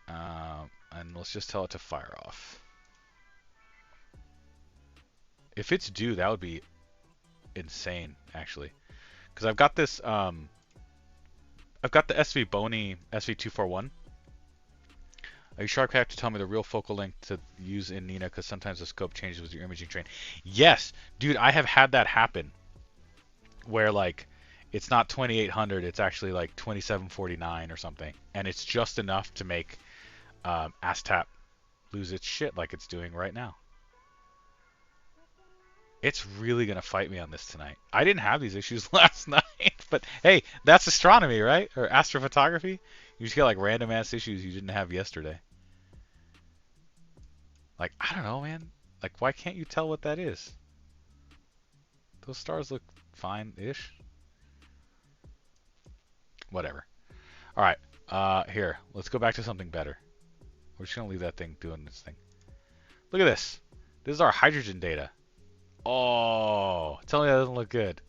And let's just tell it to fire off. If it's due, that would be insane, actually, because I've got this. I've got the SV Bony SV241. Are you SharpCap to tell me the real focal length to use in Nina? Because sometimes the scope changes with your imaging train. Yes, dude, I have had that happen. Where like, it's not 2800, it's actually like 2749 or something, and it's just enough to make ASTAP lose its shit like it's doing right now. It's really gonna fight me on this tonight. I didn't have these issues last night, but hey, that's astronomy, right? Or astrophotography. You just get like random ass issues you didn't have yesterday. Like, I don't know, man. Like, why can't you tell what that is? Those stars look fine-ish. Whatever. Alright, here. Let's go back to something better. We're just gonna leave that thing doing this thing. Look at this. This is our hydrogen data. Oh, tell me that doesn't look good.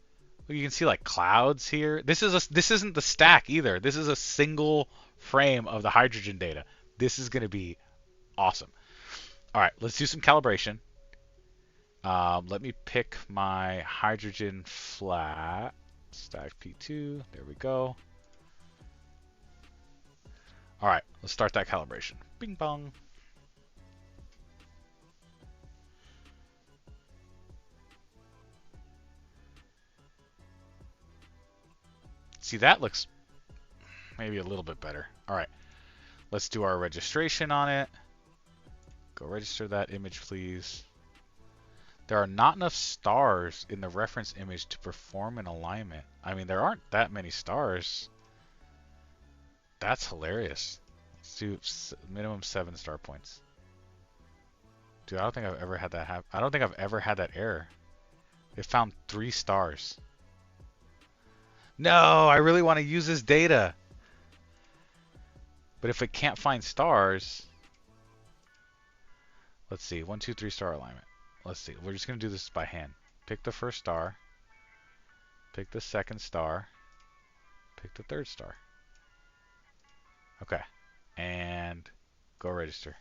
Look, you can see like clouds here. This isn't the stack either. This is a single frame of the hydrogen data. This is going to be awesome. All right, let's do some calibration. Let me pick my hydrogen flat. Stack P2. There we go. All right, let's start that calibration. Bing bong. See, that looks maybe a little bit better. All right, let's do our registration on it. Go register that image, please. There are not enough stars in the reference image to perform an alignment. I mean, there aren't that many stars. That's hilarious. Let's do minimum 7 star points. Dude, I don't think I've ever had that happen. I don't think I've ever had that error. It found 3 stars. No, I really want to use this data. But if it can't find stars, let's see, 1, 2, 3 star alignment. Let's see, we're just going to do this by hand. Pick the first star, pick the second star, pick the third star. Okay, and go register.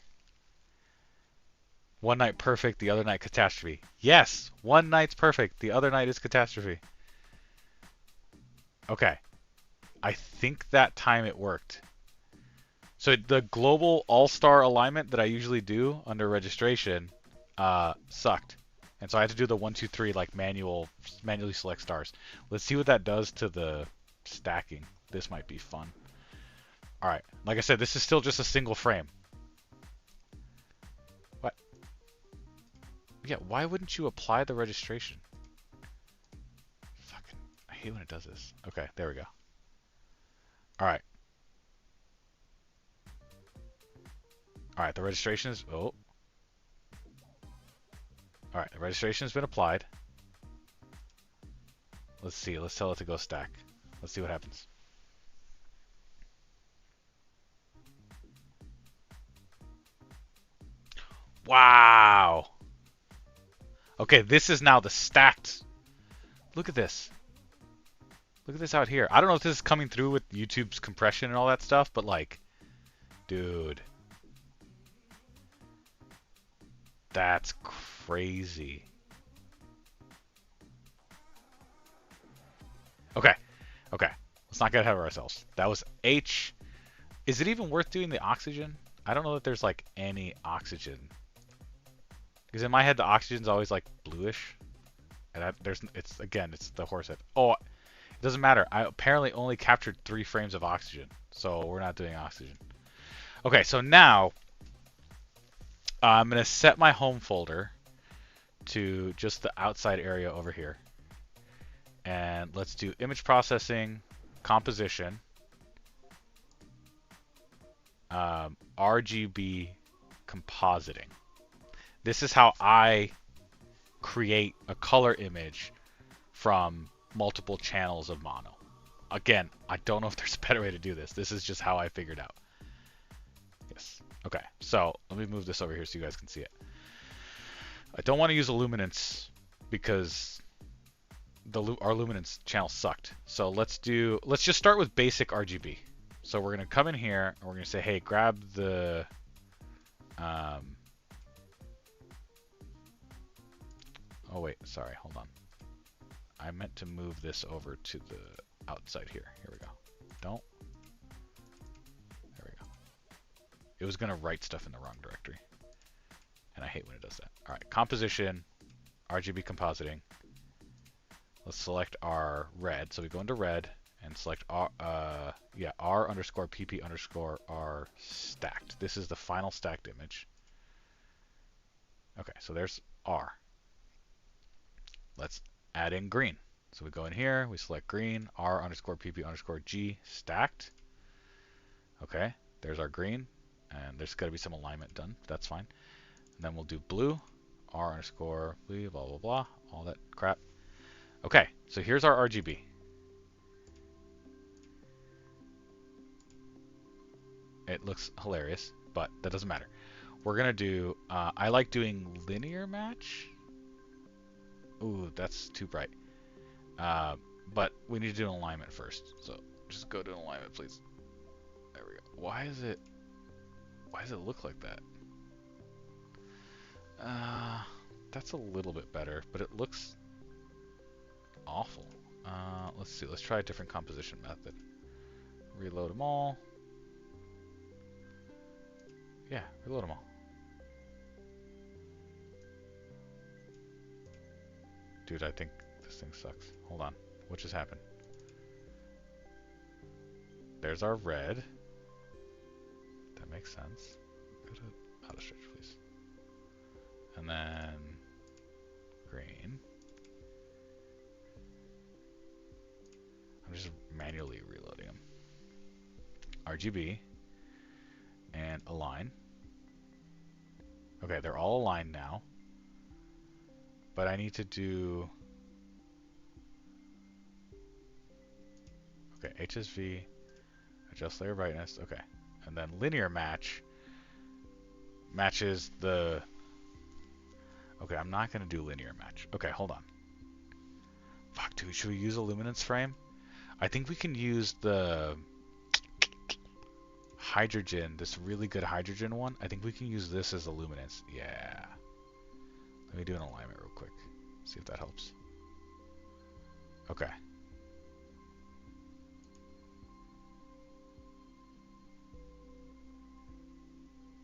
One night perfect, the other night catastrophe. Yes, one night's perfect, the other night is catastrophe. Okay, I think that time it worked. So the global all-star alignment that I usually do under registration, sucked. And so I had to do the 1, 2, 3 like manually select stars. Let's see what that does to the stacking. This might be fun. All right, like I said, this is still just a single frame. What? Yeah, why wouldn't you apply the registration? Fucking, I hate when it does this. Okay, there we go. All right. All right, the registration is, oh. All right, the registration has been applied. Let's see, let's tell it to go stack. Let's see what happens. Wow. Okay, this is now the stacked. Look at this. Look at this out here. I don't know if this is coming through with YouTube's compression and all that stuff, but like, dude. That's crazy. Okay. Okay. Let's not get ahead of ourselves. That was H. Is it even worth doing the oxygen? I don't know that there's like any oxygen. Because in my head, the oxygen's always like bluish. And it's the Horsehead. Oh, it doesn't matter. I apparently only captured 3 frames of oxygen. So we're not doing oxygen. Okay, so now I'm going to set my home folder to just the outside area over here. And let's do image processing, composition, RGB compositing. This is how I create a color image from multiple channels of mono. Again, I don't know if there's a better way to do this. This is just how I figured out. Yes. Okay, so let me move this over here so you guys can see it. I don't want to use a luminance because our luminance channel sucked. So let's just start with basic RGB. So we're going to come in here and we're going to say, hey, grab the oh wait, sorry, hold on. I meant to move this over to the outside here. Here we go. Don't. There we go. It was going to write stuff in the wrong directory. And I hate when it does that. All right, composition, RGB compositing. Let's select our red. So we go into red and select R underscore PP underscore R stacked. This is the final stacked image. Okay, so there's R. Let's add in green. So we go in here, we select green, R underscore PP underscore G stacked. Okay, there's our green. And there's got to be some alignment done. That's fine. And then we'll do blue, R underscore blue, blah, blah, blah, all that crap. Okay, so here's our RGB. It looks hilarious, but that doesn't matter. We're going to do, I like doing linear match. Ooh, that's too bright. But we need to do an alignment first. So just go to an alignment, please. There we go. Why does it look like that? That's a little bit better, but it looks awful. Let's see. Let's try a different composition method. Reload them all. Yeah, reload them all. Dude, I think this thing sucks. Hold on. What just happened? There's our red. That makes sense. Go to auto stretch, please. And then green. I'm just manually reloading them. RGB and align. Okay, they're all aligned now. But I need to do... Okay, HSV, adjust layer brightness. Okay, and then linear match matches the... Okay, I'm not going to do linear match. Okay, hold on. Fuck, dude, should we use a luminance frame? I think we can use the hydrogen, this really good hydrogen one. I think we can use this as a luminance. Yeah. Let me do an alignment real quick. See if that helps. Okay.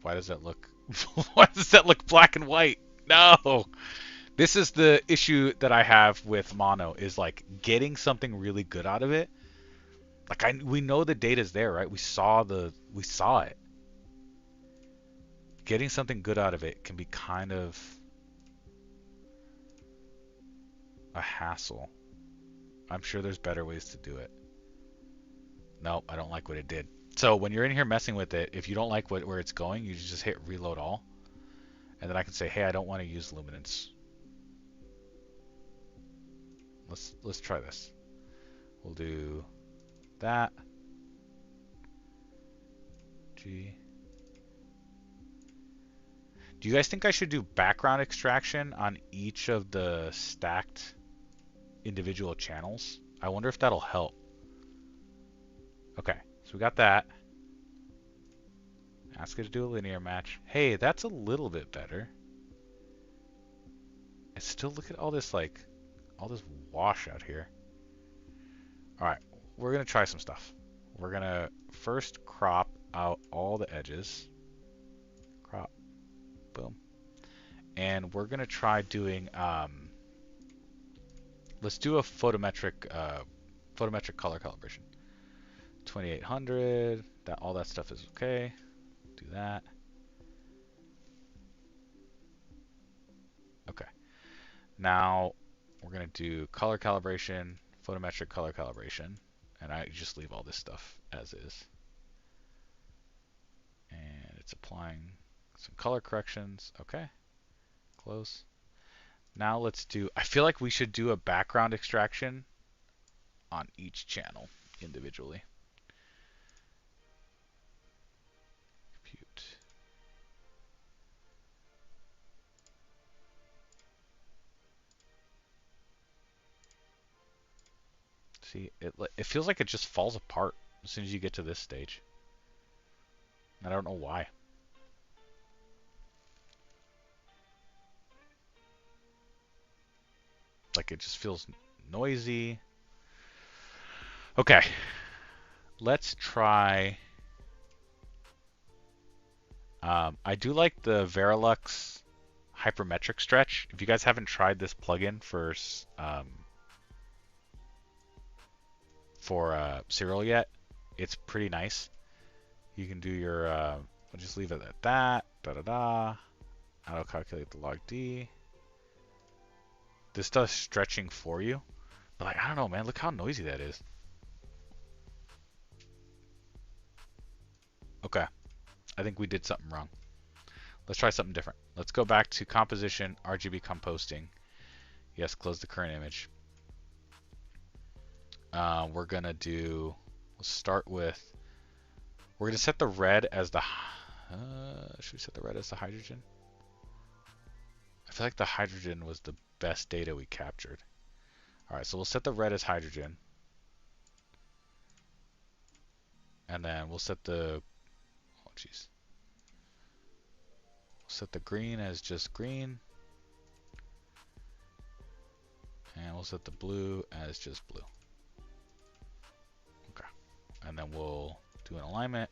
Why does that look... Why does that look black and white? No! This is the issue that I have with mono is like getting something really good out of it. Like we know the data's there, right? We saw it. Getting something good out of it can be kind of a hassle. I'm sure there's better ways to do it. Nope, I don't like what it did. So when you're in here messing with it, if you don't like where it's going, you just hit reload all. And then I can say, hey, I don't want to use luminance. Let's try this. We'll do that. G. Do you guys think I should do background extraction on each of the stacked individual channels? I wonder if that'll help. Okay, so we got that. Ask it to do a linear match. Hey, that's a little bit better. And still look at all this all this wash out here. All right, we're gonna try some stuff. We're gonna first crop out all the edges. Crop, boom. And we're gonna try doing, let's do a photometric color calibration. 2800, all that stuff is okay. Do that. Okay. Now we're gonna do color calibration, photometric color calibration, and I just leave all this stuff as is. And it's applying some color corrections. Okay. Close. Now let's do, I feel like we should do a background extraction on each channel individually. Compute. See, it feels like it just falls apart as soon as you get to this stage. I don't know why. Like it just feels noisy. Okay, let's try. I do like the Veralux Hypermetric stretch. If you guys haven't tried this plugin for SIRIL yet, it's pretty nice. You can do your, I'll just leave it at that. Auto calculate the log D. This does stretching for you. But like, I don't know, man. Look how noisy that is. Okay. I think we did something wrong. Let's try something different. Let's go back to composition, RGB composting. Yes, close the current image. We're gonna do, let's start with, we're gonna set the red as the, should we set the red as the hydrogen? I feel like the hydrogen was the best data we captured. All right, so we'll set the red as hydrogen. And then we'll set the, oh jeez. We'll set the green as just green. And we'll set the blue as just blue. Okay. And then we'll do an alignment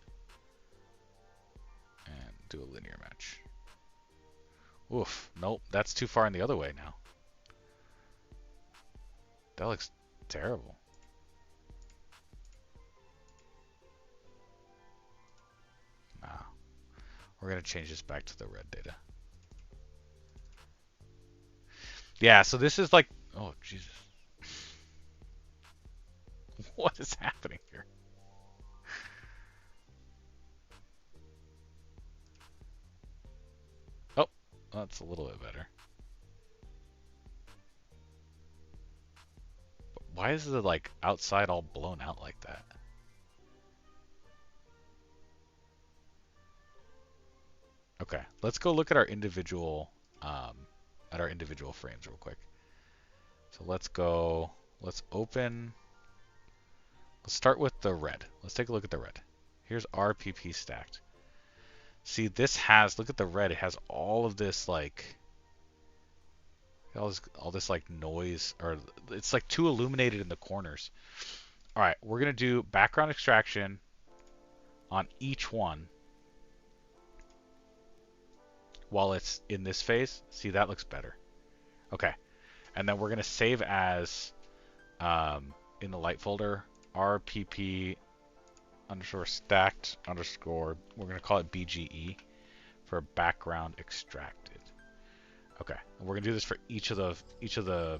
and do a linear match. Oof, nope, that's too far in the other way now. That looks terrible. Nah. We're going to change this back to the red data. Yeah, so this is like, oh, Jesus. What is happening here? Oh, that's a little bit better. But why is the like outside all blown out like that? Okay, let's go look at our individual frames real quick. So let's go, let's start with the red. Let's take a look at the red. Here's RPP stacked. See, this has, look at the red, it has all of this like, all this like noise, or it's like too illuminated in the corners. All right, we're gonna do background extraction on each one. while it's in this phase. See, that looks better. Okay. And then we're going to save as, in the light folder, rpp underscore stacked underscore, we're going to call it BGE for background extracted. Okay. And we're going to do this for each of the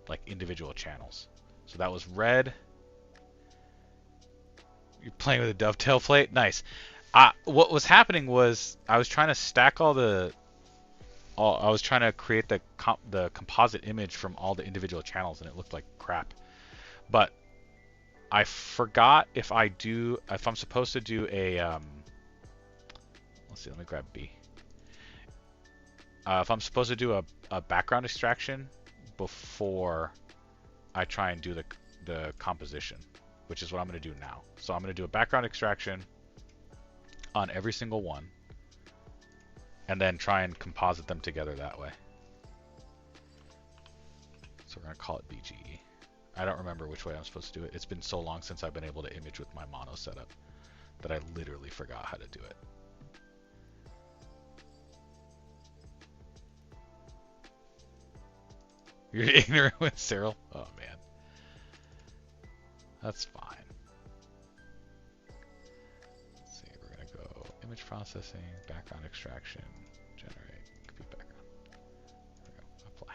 like individual channels. So that was red. You're playing with a dovetail plate? Nice. What was happening was I was trying to stack I was trying to create the composite image from all the individual channels, and it looked like crap. But I forgot if I'm supposed to do a let's see, let me grab B. If I'm supposed to do a background extraction before I try and do the composition, which is what I'm going to do now. So I'm going to do a background extraction on every single one, and then try and composite them together that way. So we're going to call it BGE. I don't remember which way I'm supposed to do it. It's been so long since I've been able to image with my mono setup that I literally forgot how to do it. You're ignorant with SIRIL? Oh man. That's fine. Let's see, we're going to go image processing, background extraction, generate, compute background. There we go, apply.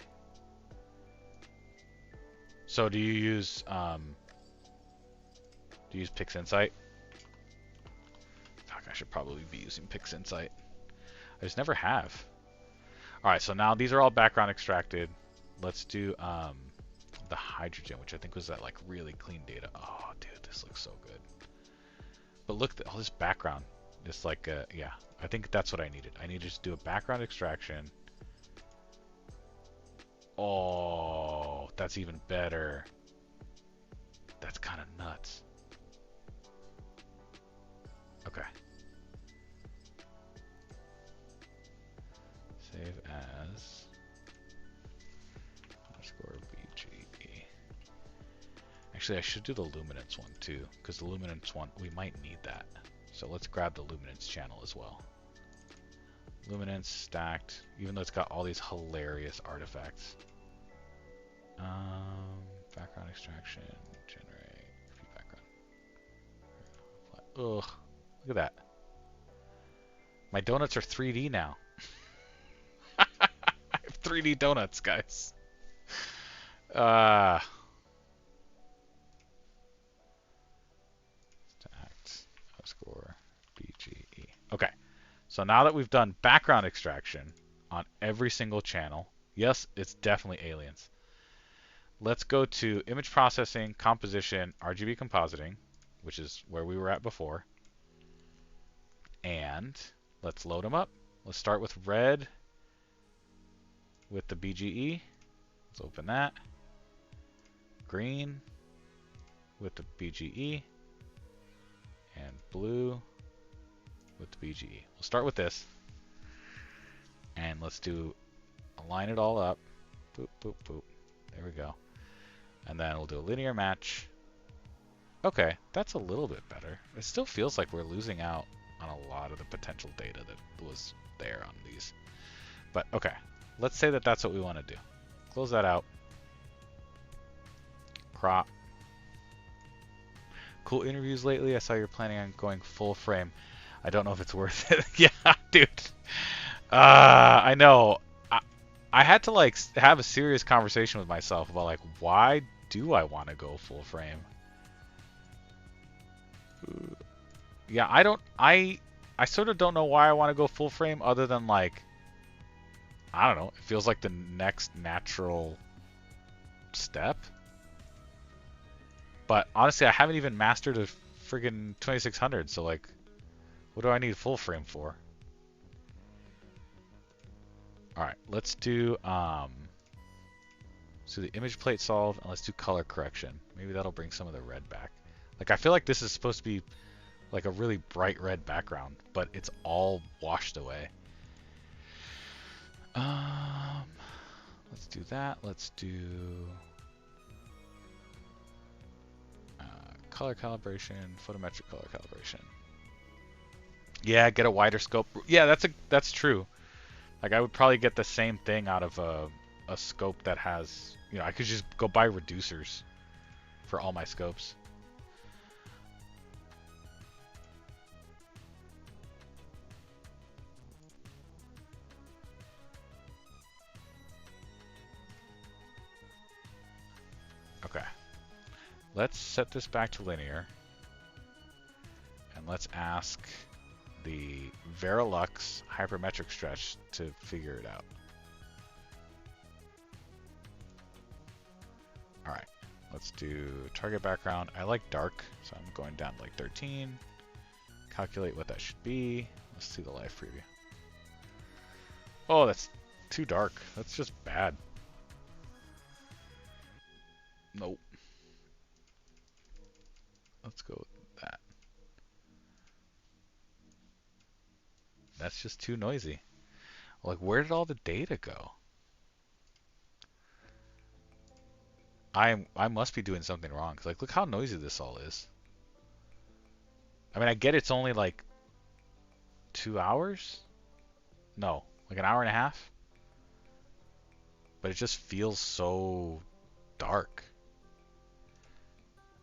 So do you use PixInsight? Fuck, I should probably be using PixInsight. I just never have. Alright, so now these are all background extracted. Let's do the hydrogen, which I think was that like really clean data. Oh, dude, this looks so good. But look at all this background. It's like, yeah, I think that's what I needed. I needed to do a background extraction. Oh, that's even better. That's kind of nuts. Okay. Save as underscore BGE. Actually, I should do the luminance one too, because the luminance one, we might need that. So let's grab the luminance channel as well. Luminance stacked, even though it's got all these hilarious artifacts. Background extraction, generate, compute background. Ugh, look at that. My donuts are 3D now. I have 3D donuts, guys. Stacked underscore BGE. Okay, so now that we've done background extraction on every single channel, yes, it's definitely aliens. Let's go to image processing, composition, RGB compositing, which is where we were at before. And let's load them up. Let's start with red with the BGE. Let's open that. Green with the BGE. And blue with the BGE. We'll start with this. And let's align it all up. Boop, boop, boop. There we go. And then we'll do a linear match. Okay, that's a little bit better. It still feels like we're losing out on a lot of the potential data that was there on these. But okay, let's say that that's what we want to do. Close that out. Crop. Cool interviews lately. I saw you're planning on going full frame. I don't know if it's worth it. Yeah, dude. I know. I had to like have a serious conversation with myself about like, why do I want to go full frame? Yeah, I sort of don't know why I want to go full frame other than like, I don't know, it feels like the next natural step. But honestly, I haven't even mastered a friggin' 2600, so like, what do I need full frame for? Alright, let's do so the image plate solve, and let's do color correction. Maybe that'll bring some of the red back. Like, I feel like this is supposed to be like a really bright red background, but it's all washed away. Let's do that. Let's do color calibration, photometric color calibration. Yeah, get a wider scope. Yeah, that's true. Like I would probably get the same thing out of a scope that has, I could just go buy reducers for all my scopes. Okay. Let's set this back to linear. And let's ask the Veralux Hypermetric stretch to figure it out. Alright, let's do target background. I like dark, so I'm going down to like 13. Calculate what that should be. Let's see the live preview. Oh, that's too dark. That's just bad. Nope. Let's go with that. That's just too noisy. Like, where did all the data go? I must be doing something wrong. 'Cause, like, look how noisy this all is. I mean, I get it's only like 2 hours? No, like an hour and a half? But it just feels so dark.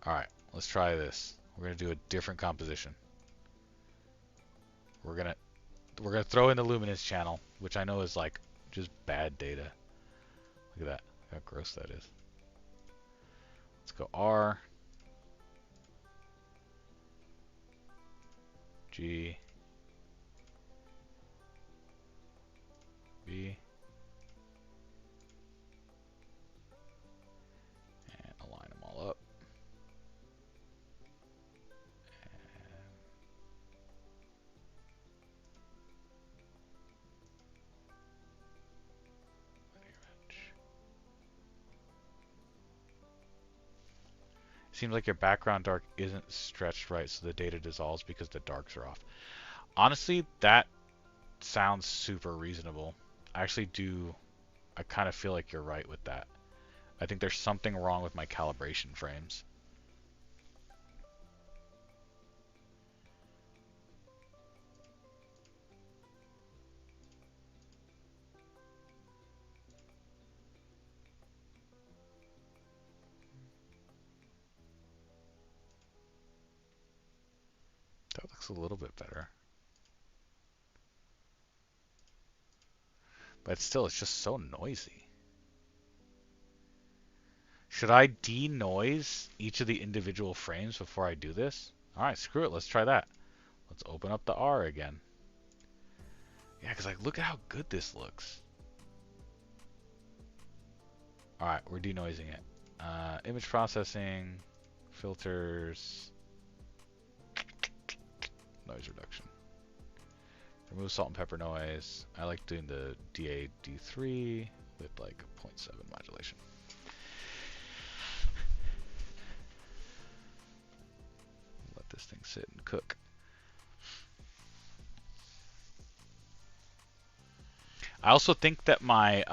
Alright, let's try this. We're gonna do a different composition. We're gonna throw in the luminance channel, which I know is like just bad data. Look at that. How gross that is. Let's go R, G, B, and align them all up. Seems like your background dark isn't stretched right, so the data dissolves because the darks are off. Honestly, that sounds super reasonable. I kind of feel like you're right with that. I think there's something wrong with my calibration frames. That looks a little bit better. But still, it's just so noisy. Should I denoise each of the individual frames before I do this? Alright, screw it. Let's try that. Let's open up the R again. Yeah, because like, look at how good this looks. Alright, we're denoising it. Image processing, filters, noise reduction. Remove salt and pepper noise. I like doing the DA D3 with like 0.7 modulation. Let this thing sit and cook. I also think that my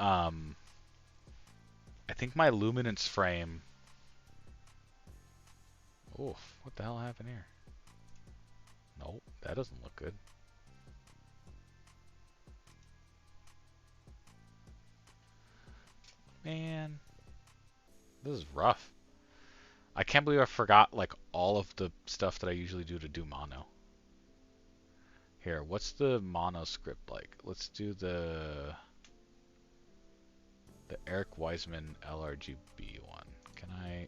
my luminance frame. Oh, what the hell happened here? Nope, that doesn't look good. Man, this is rough. I can't believe I forgot like all of the stuff that I usually do to do mono. Here, what's the mono script like? Let's do the Eric Wiseman LRGB one. Can I?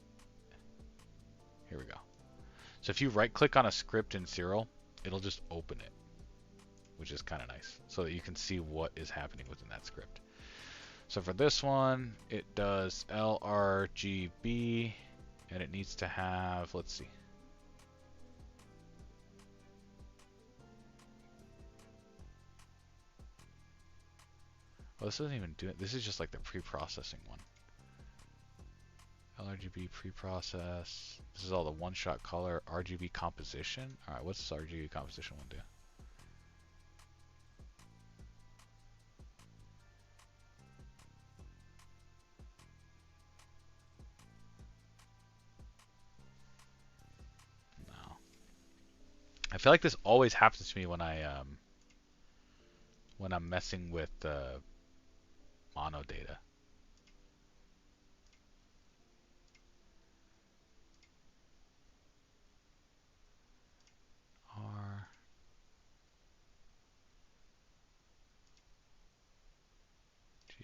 Here we go. So if you right click on a script in SIRIL, it'll just open it, which is kind of nice, so that you can see what is happening within that script. So for this one, it does LRGB, and it needs to have, let's see. Oh, this doesn't even do it. This is just like the pre-processing one. LRGB pre-process. This is all the one-shot color. RGB composition. All right, what's this RGB composition one do? I feel like this always happens to me when I'm messing with mono data. R G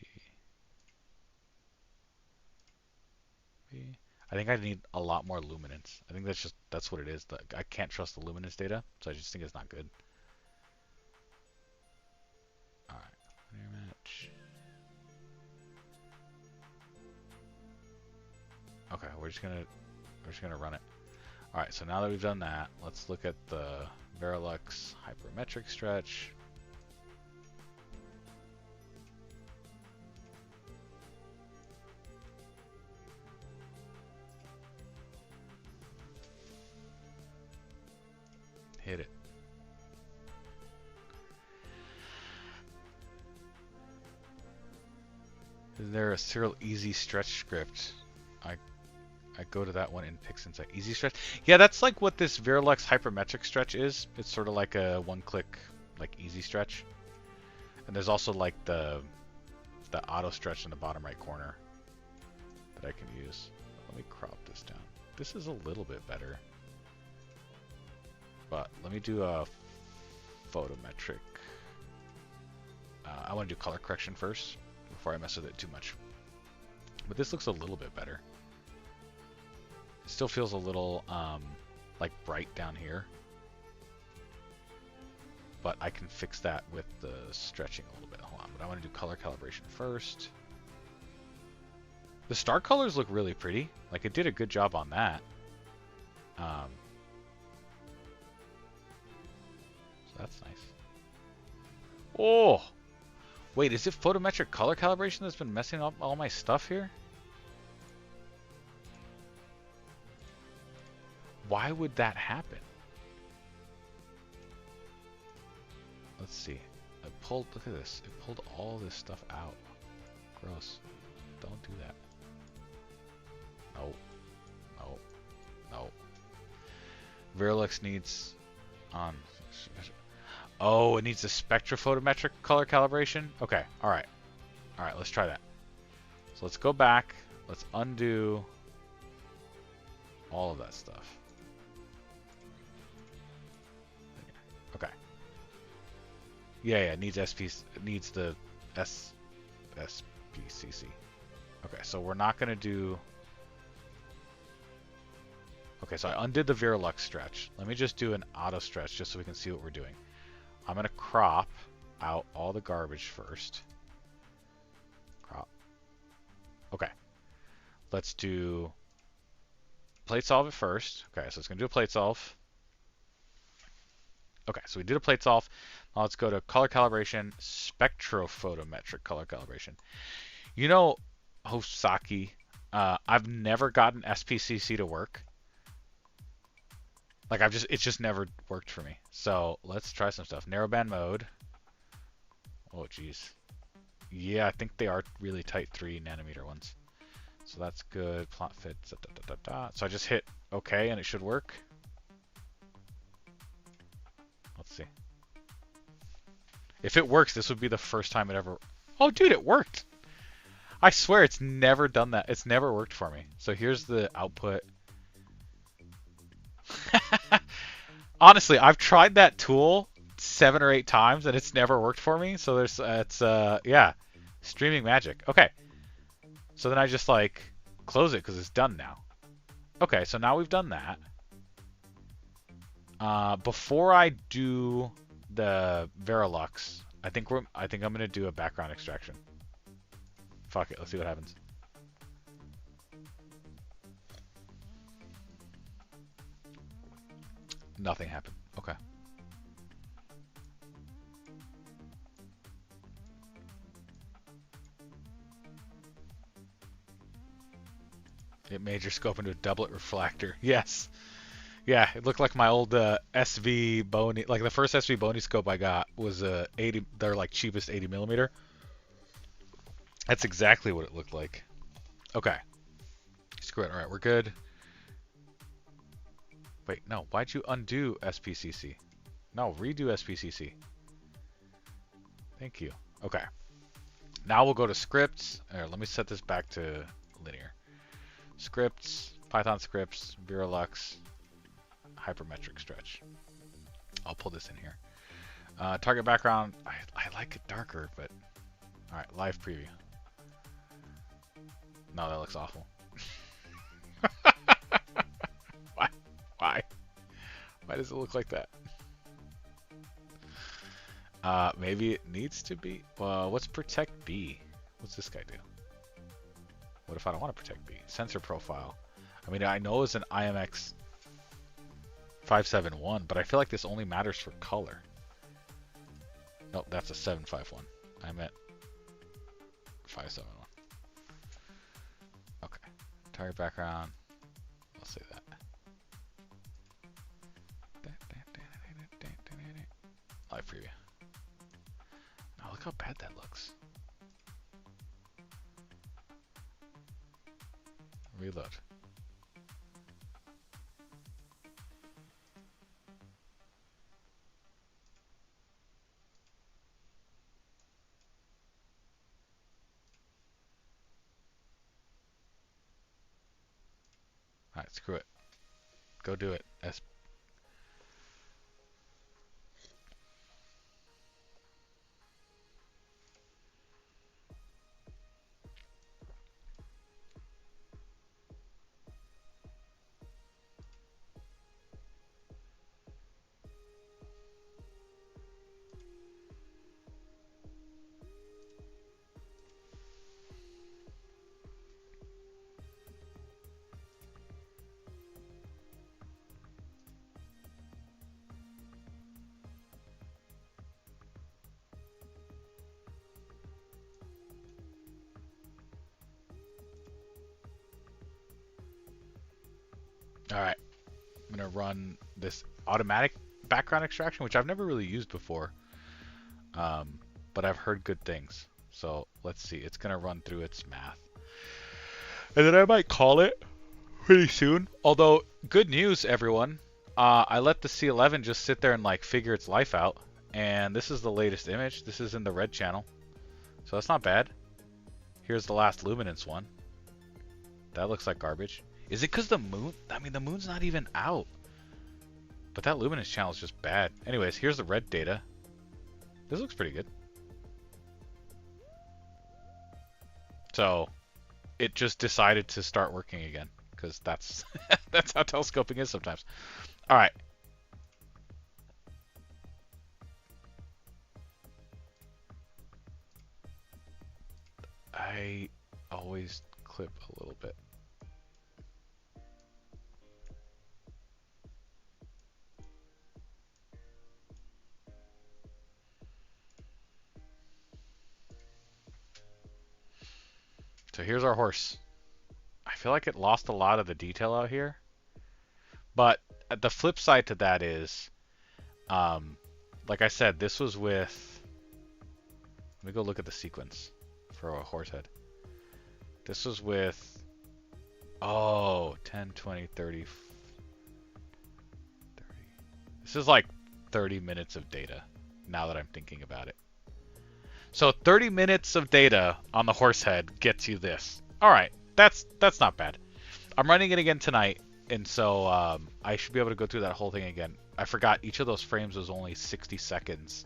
B. I think I need a lot more luminance. I think that's what it is. I can't trust the luminance data, so I just think it's not good. All right, linear match. Okay, we're just gonna run it. All right, so now that we've done that, let's look at the Veralux Hypermetric stretch. Hit it. Is there a SIRIL easy stretch script? I go to that one in PixInsight. Easy stretch? Yeah, that's like what this Veralux Hypermetric stretch is. It's sort of like a one-click, like easy stretch. And there's also like the auto stretch in the bottom right corner that I can use. Let me crop this down. This is a little bit better. But let me do a photometric. I want to do color correction first before I mess with it too much. But this looks a little bit better. It still feels a little like bright down here. But I can fix that with the stretching a little bit. Hold on, but I want to do color calibration first. The star colors look really pretty. Like it did a good job on that. So that's nice. Oh! Wait, is it photometric color calibration that's been messing up all my stuff here? Why would that happen? Let's see. Look at this. It pulled all this stuff out. Gross. Don't do that. No. No. No. Veralux needs on. Oh, it needs a spectrophotometric color calibration? Okay, alright. Alright, let's try that. So let's go back. Let's undo all of that stuff. Okay. Yeah, it needs it needs the SPCC. Okay, so we're not going to do... Okay, so I undid the Veralux stretch. Let me just do an auto stretch just so we can see what we're doing. I'm going to crop out all the garbage first. Crop. Okay. Let's do plate solve it first. Okay, so it's going to do a plate solve. Okay, so we did a plate solve. Now let's go to color calibration, spectrophotometric color calibration. You know, Hosaki, I've never gotten SPCC to work. Like it's just never worked for me. So let's try some stuff. Narrowband mode. Oh geez. Yeah, I think they are really tight 3 nanometer ones. So that's good. Plot fits. Da, da, da, da. So I just hit OK and it should work. Let's see. If it works, this would be the first time it ever... Oh dude, it worked! I swear it's never done that. It's never worked for me. So here's the output. Honestly, I've tried that tool 7 or 8 times and it's never worked for me. So yeah, streaming magic. Okay, so then I just like close it because it's done now. Okay, so now we've done that. Before I do the Veralux, I think I'm gonna do a background extraction. Fuck it, let's see what happens. Nothing happened. Okay. It made your scope into a doublet refractor. Yes. Yeah, it looked like my old SV Bony, like the first SV Bony scope I got was 80. They're like cheapest 80 millimeter. That's exactly what it looked like. Okay. Screw it. All right, we're good. Wait, no. Why'd you undo SPCC? No, redo SPCC. Thank you. Okay. Now we'll go to scripts. Let me set this back to linear. Scripts, Python scripts, Veralux, Hypermetric stretch. I'll pull this in here. Target background, I like it darker, but... Alright, live preview. No, that looks awful. Why? Why? Why does it look like that? Maybe it needs to be... what's protect B? What's this guy do? What if I don't want to protect B? Sensor profile. I mean, I know it's an IMX 571, but I feel like this only matters for color. Nope, that's a 751. I meant 571. Okay. Target background. I'll say that. Live preview. Now look how bad that looks. Reload. Alright, screw it. Go do it. Alright, I'm going to run this automatic background extraction, which I've never really used before, but I've heard good things. So let's see, it's going to run through its math. And then I might call it pretty soon. Although, good news, everyone. I let the C11 just sit there and like figure its life out. And this is the latest image. This is in the red channel. So that's not bad. Here's the last luminance one. That looks like garbage. Is it because the moon? I mean, the moon's not even out. But that luminance channel is just bad. Anyways, here's the red data. This looks pretty good. So, it just decided to start working again. Because that's, that's how telescoping is sometimes. Alright. I always clip a little bit. So here's our horse. I feel like it lost a lot of the detail out here. But the flip side to that is, like I said, this was with... Let me go look at the sequence for a Horsehead. This was with... Oh, 10, 20, 30... 30. This is like 30 minutes of data, now that I'm thinking about it. So 30 minutes of data on the Horsehead gets you this. Alright, that's not bad. I'm running it again tonight, and so I should be able to go through that whole thing again. I forgot each of those frames was only 60 seconds.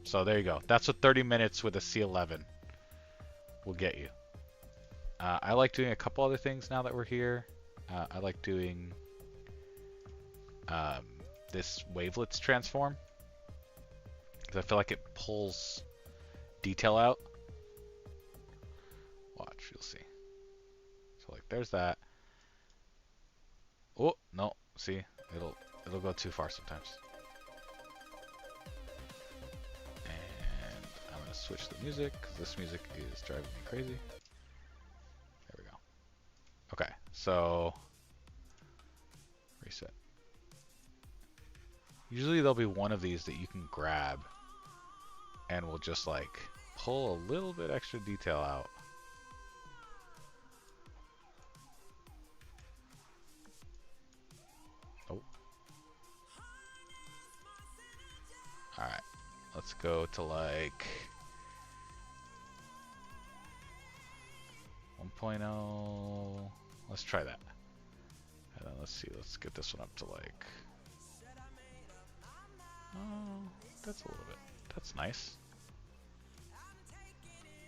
So there you go. That's what 30 minutes with a C11 will get you. I like doing a couple other things now that we're here. I like doing this wavelets transform. I feel like it pulls detail out. Watch, you'll see. So like there's that. Oh, no, see, it'll go too far sometimes. And I'm gonna switch the music because this music is driving me crazy. There we go. Okay, so reset. Usually there'll be one of these that you can grab and we'll just like pull a little bit extra detail out. let's go to like 1.0. Let's try that. And then let's see, let's get this one up to like, oh, that's a little bit, that's nice.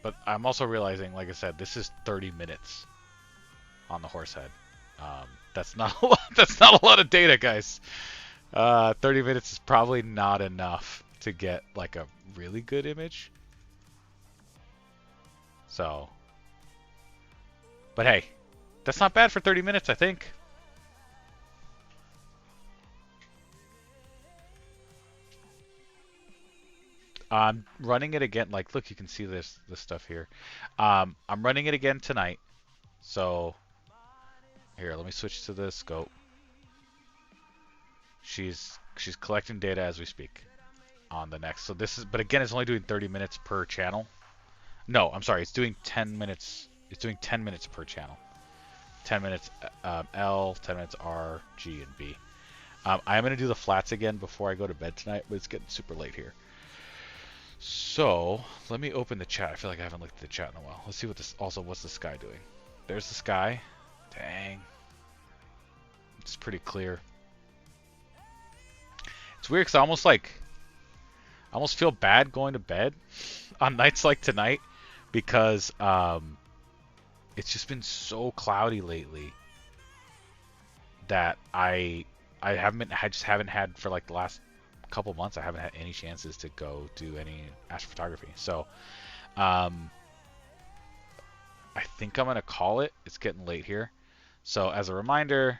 But I'm also realizing, like I said, this is 30 minutes on the Horsehead. That's not a lot, that's not a lot of data, guys. 30 minutes is probably not enough to get like a really good image. So, but hey, that's not bad for 30 minutes, I think. I'm running it again. Like, look, you can see this stuff here. I'm running it again tonight. So, here, let me switch to the scope. She's collecting data as we speak on the next. So this is, but again, it's only doing 30 minutes per channel. No, I'm sorry, it's doing 10 minutes. It's doing 10 minutes per channel. 10 minutes L, 10 minutes R, G, and B. I am going to do the flats again before I go to bed tonight, but it's getting super late here. So let me open the chat. I feel like I haven't looked at the chat in a while. Let's see what this. Also, what's the sky doing? There's the sky. Dang, it's pretty clear. It's weird because I almost feel bad going to bed on nights like tonight because it's just been so cloudy lately that I just haven't had for like the last couple months. I haven't had any chances to go do any astrophotography. So I think I'm gonna call it. It's getting late here. So as a reminder,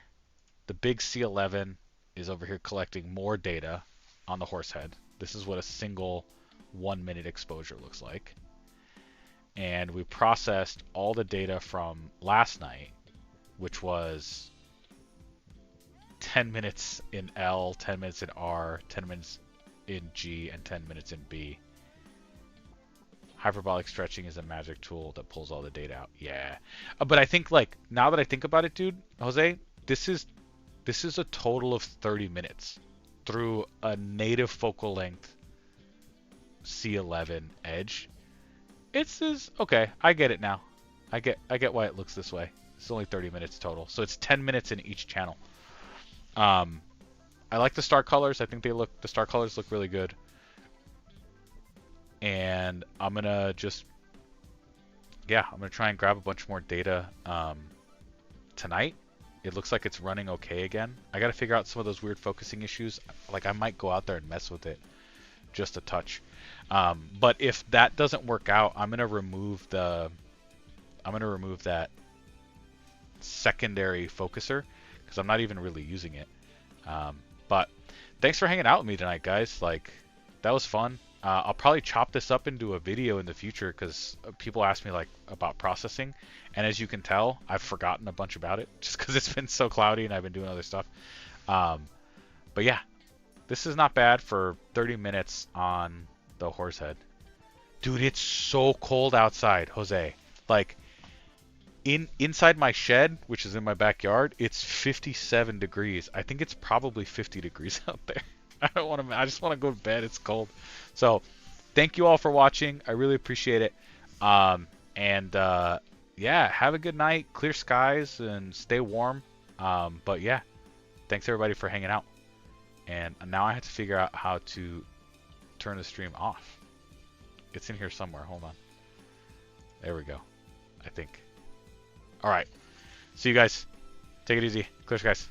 the big C11 is over here collecting more data on the Horsehead. This is what a single 1 minute exposure looks like. And we processed all the data from last night, which was 10 minutes in L, 10 minutes in R, 10 minutes in G, and 10 minutes in B. Hyperbolic stretching is a magic tool that pulls all the data out. Yeah. But I think, like, now that I think about it, dude, Jose, this is a total of 30 minutes through a native focal length C11 Edge. It's okay. I get it now. I get why it looks this way. It's only 30 minutes total, so it's 10 minutes in each channel. I like the star colors. I think the star colors look really good. And I'm gonna try and grab a bunch more data tonight. It looks like it's running okay again. I got to figure out some of those weird focusing issues. Like, I might go out there and mess with it just a touch. But if that doesn't work out, I'm gonna remove that secondary focuser because I'm not even really using it. But thanks for hanging out with me tonight, guys. Like, that was fun. I'll probably chop this up into a video in the future because people ask me like about processing, and as you can tell, I've forgotten a bunch about it just because it's been so cloudy and I've been doing other stuff. But yeah, this is not bad for 30 minutes on the Horsehead. Dude, it's so cold outside, Jose. Like, inside my shed, which is in my backyard, it's 57 degrees. I think it's probably 50 degrees out there. I just want to go to bed. It's cold. So, thank you all for watching. I really appreciate it. Yeah, have a good night. Clear skies and stay warm. But yeah, thanks everybody for hanging out. And now I have to figure out how to turn the stream off. It's in here somewhere. Hold on. There we go. I think. All right. See you guys. Take it easy. Clear skies.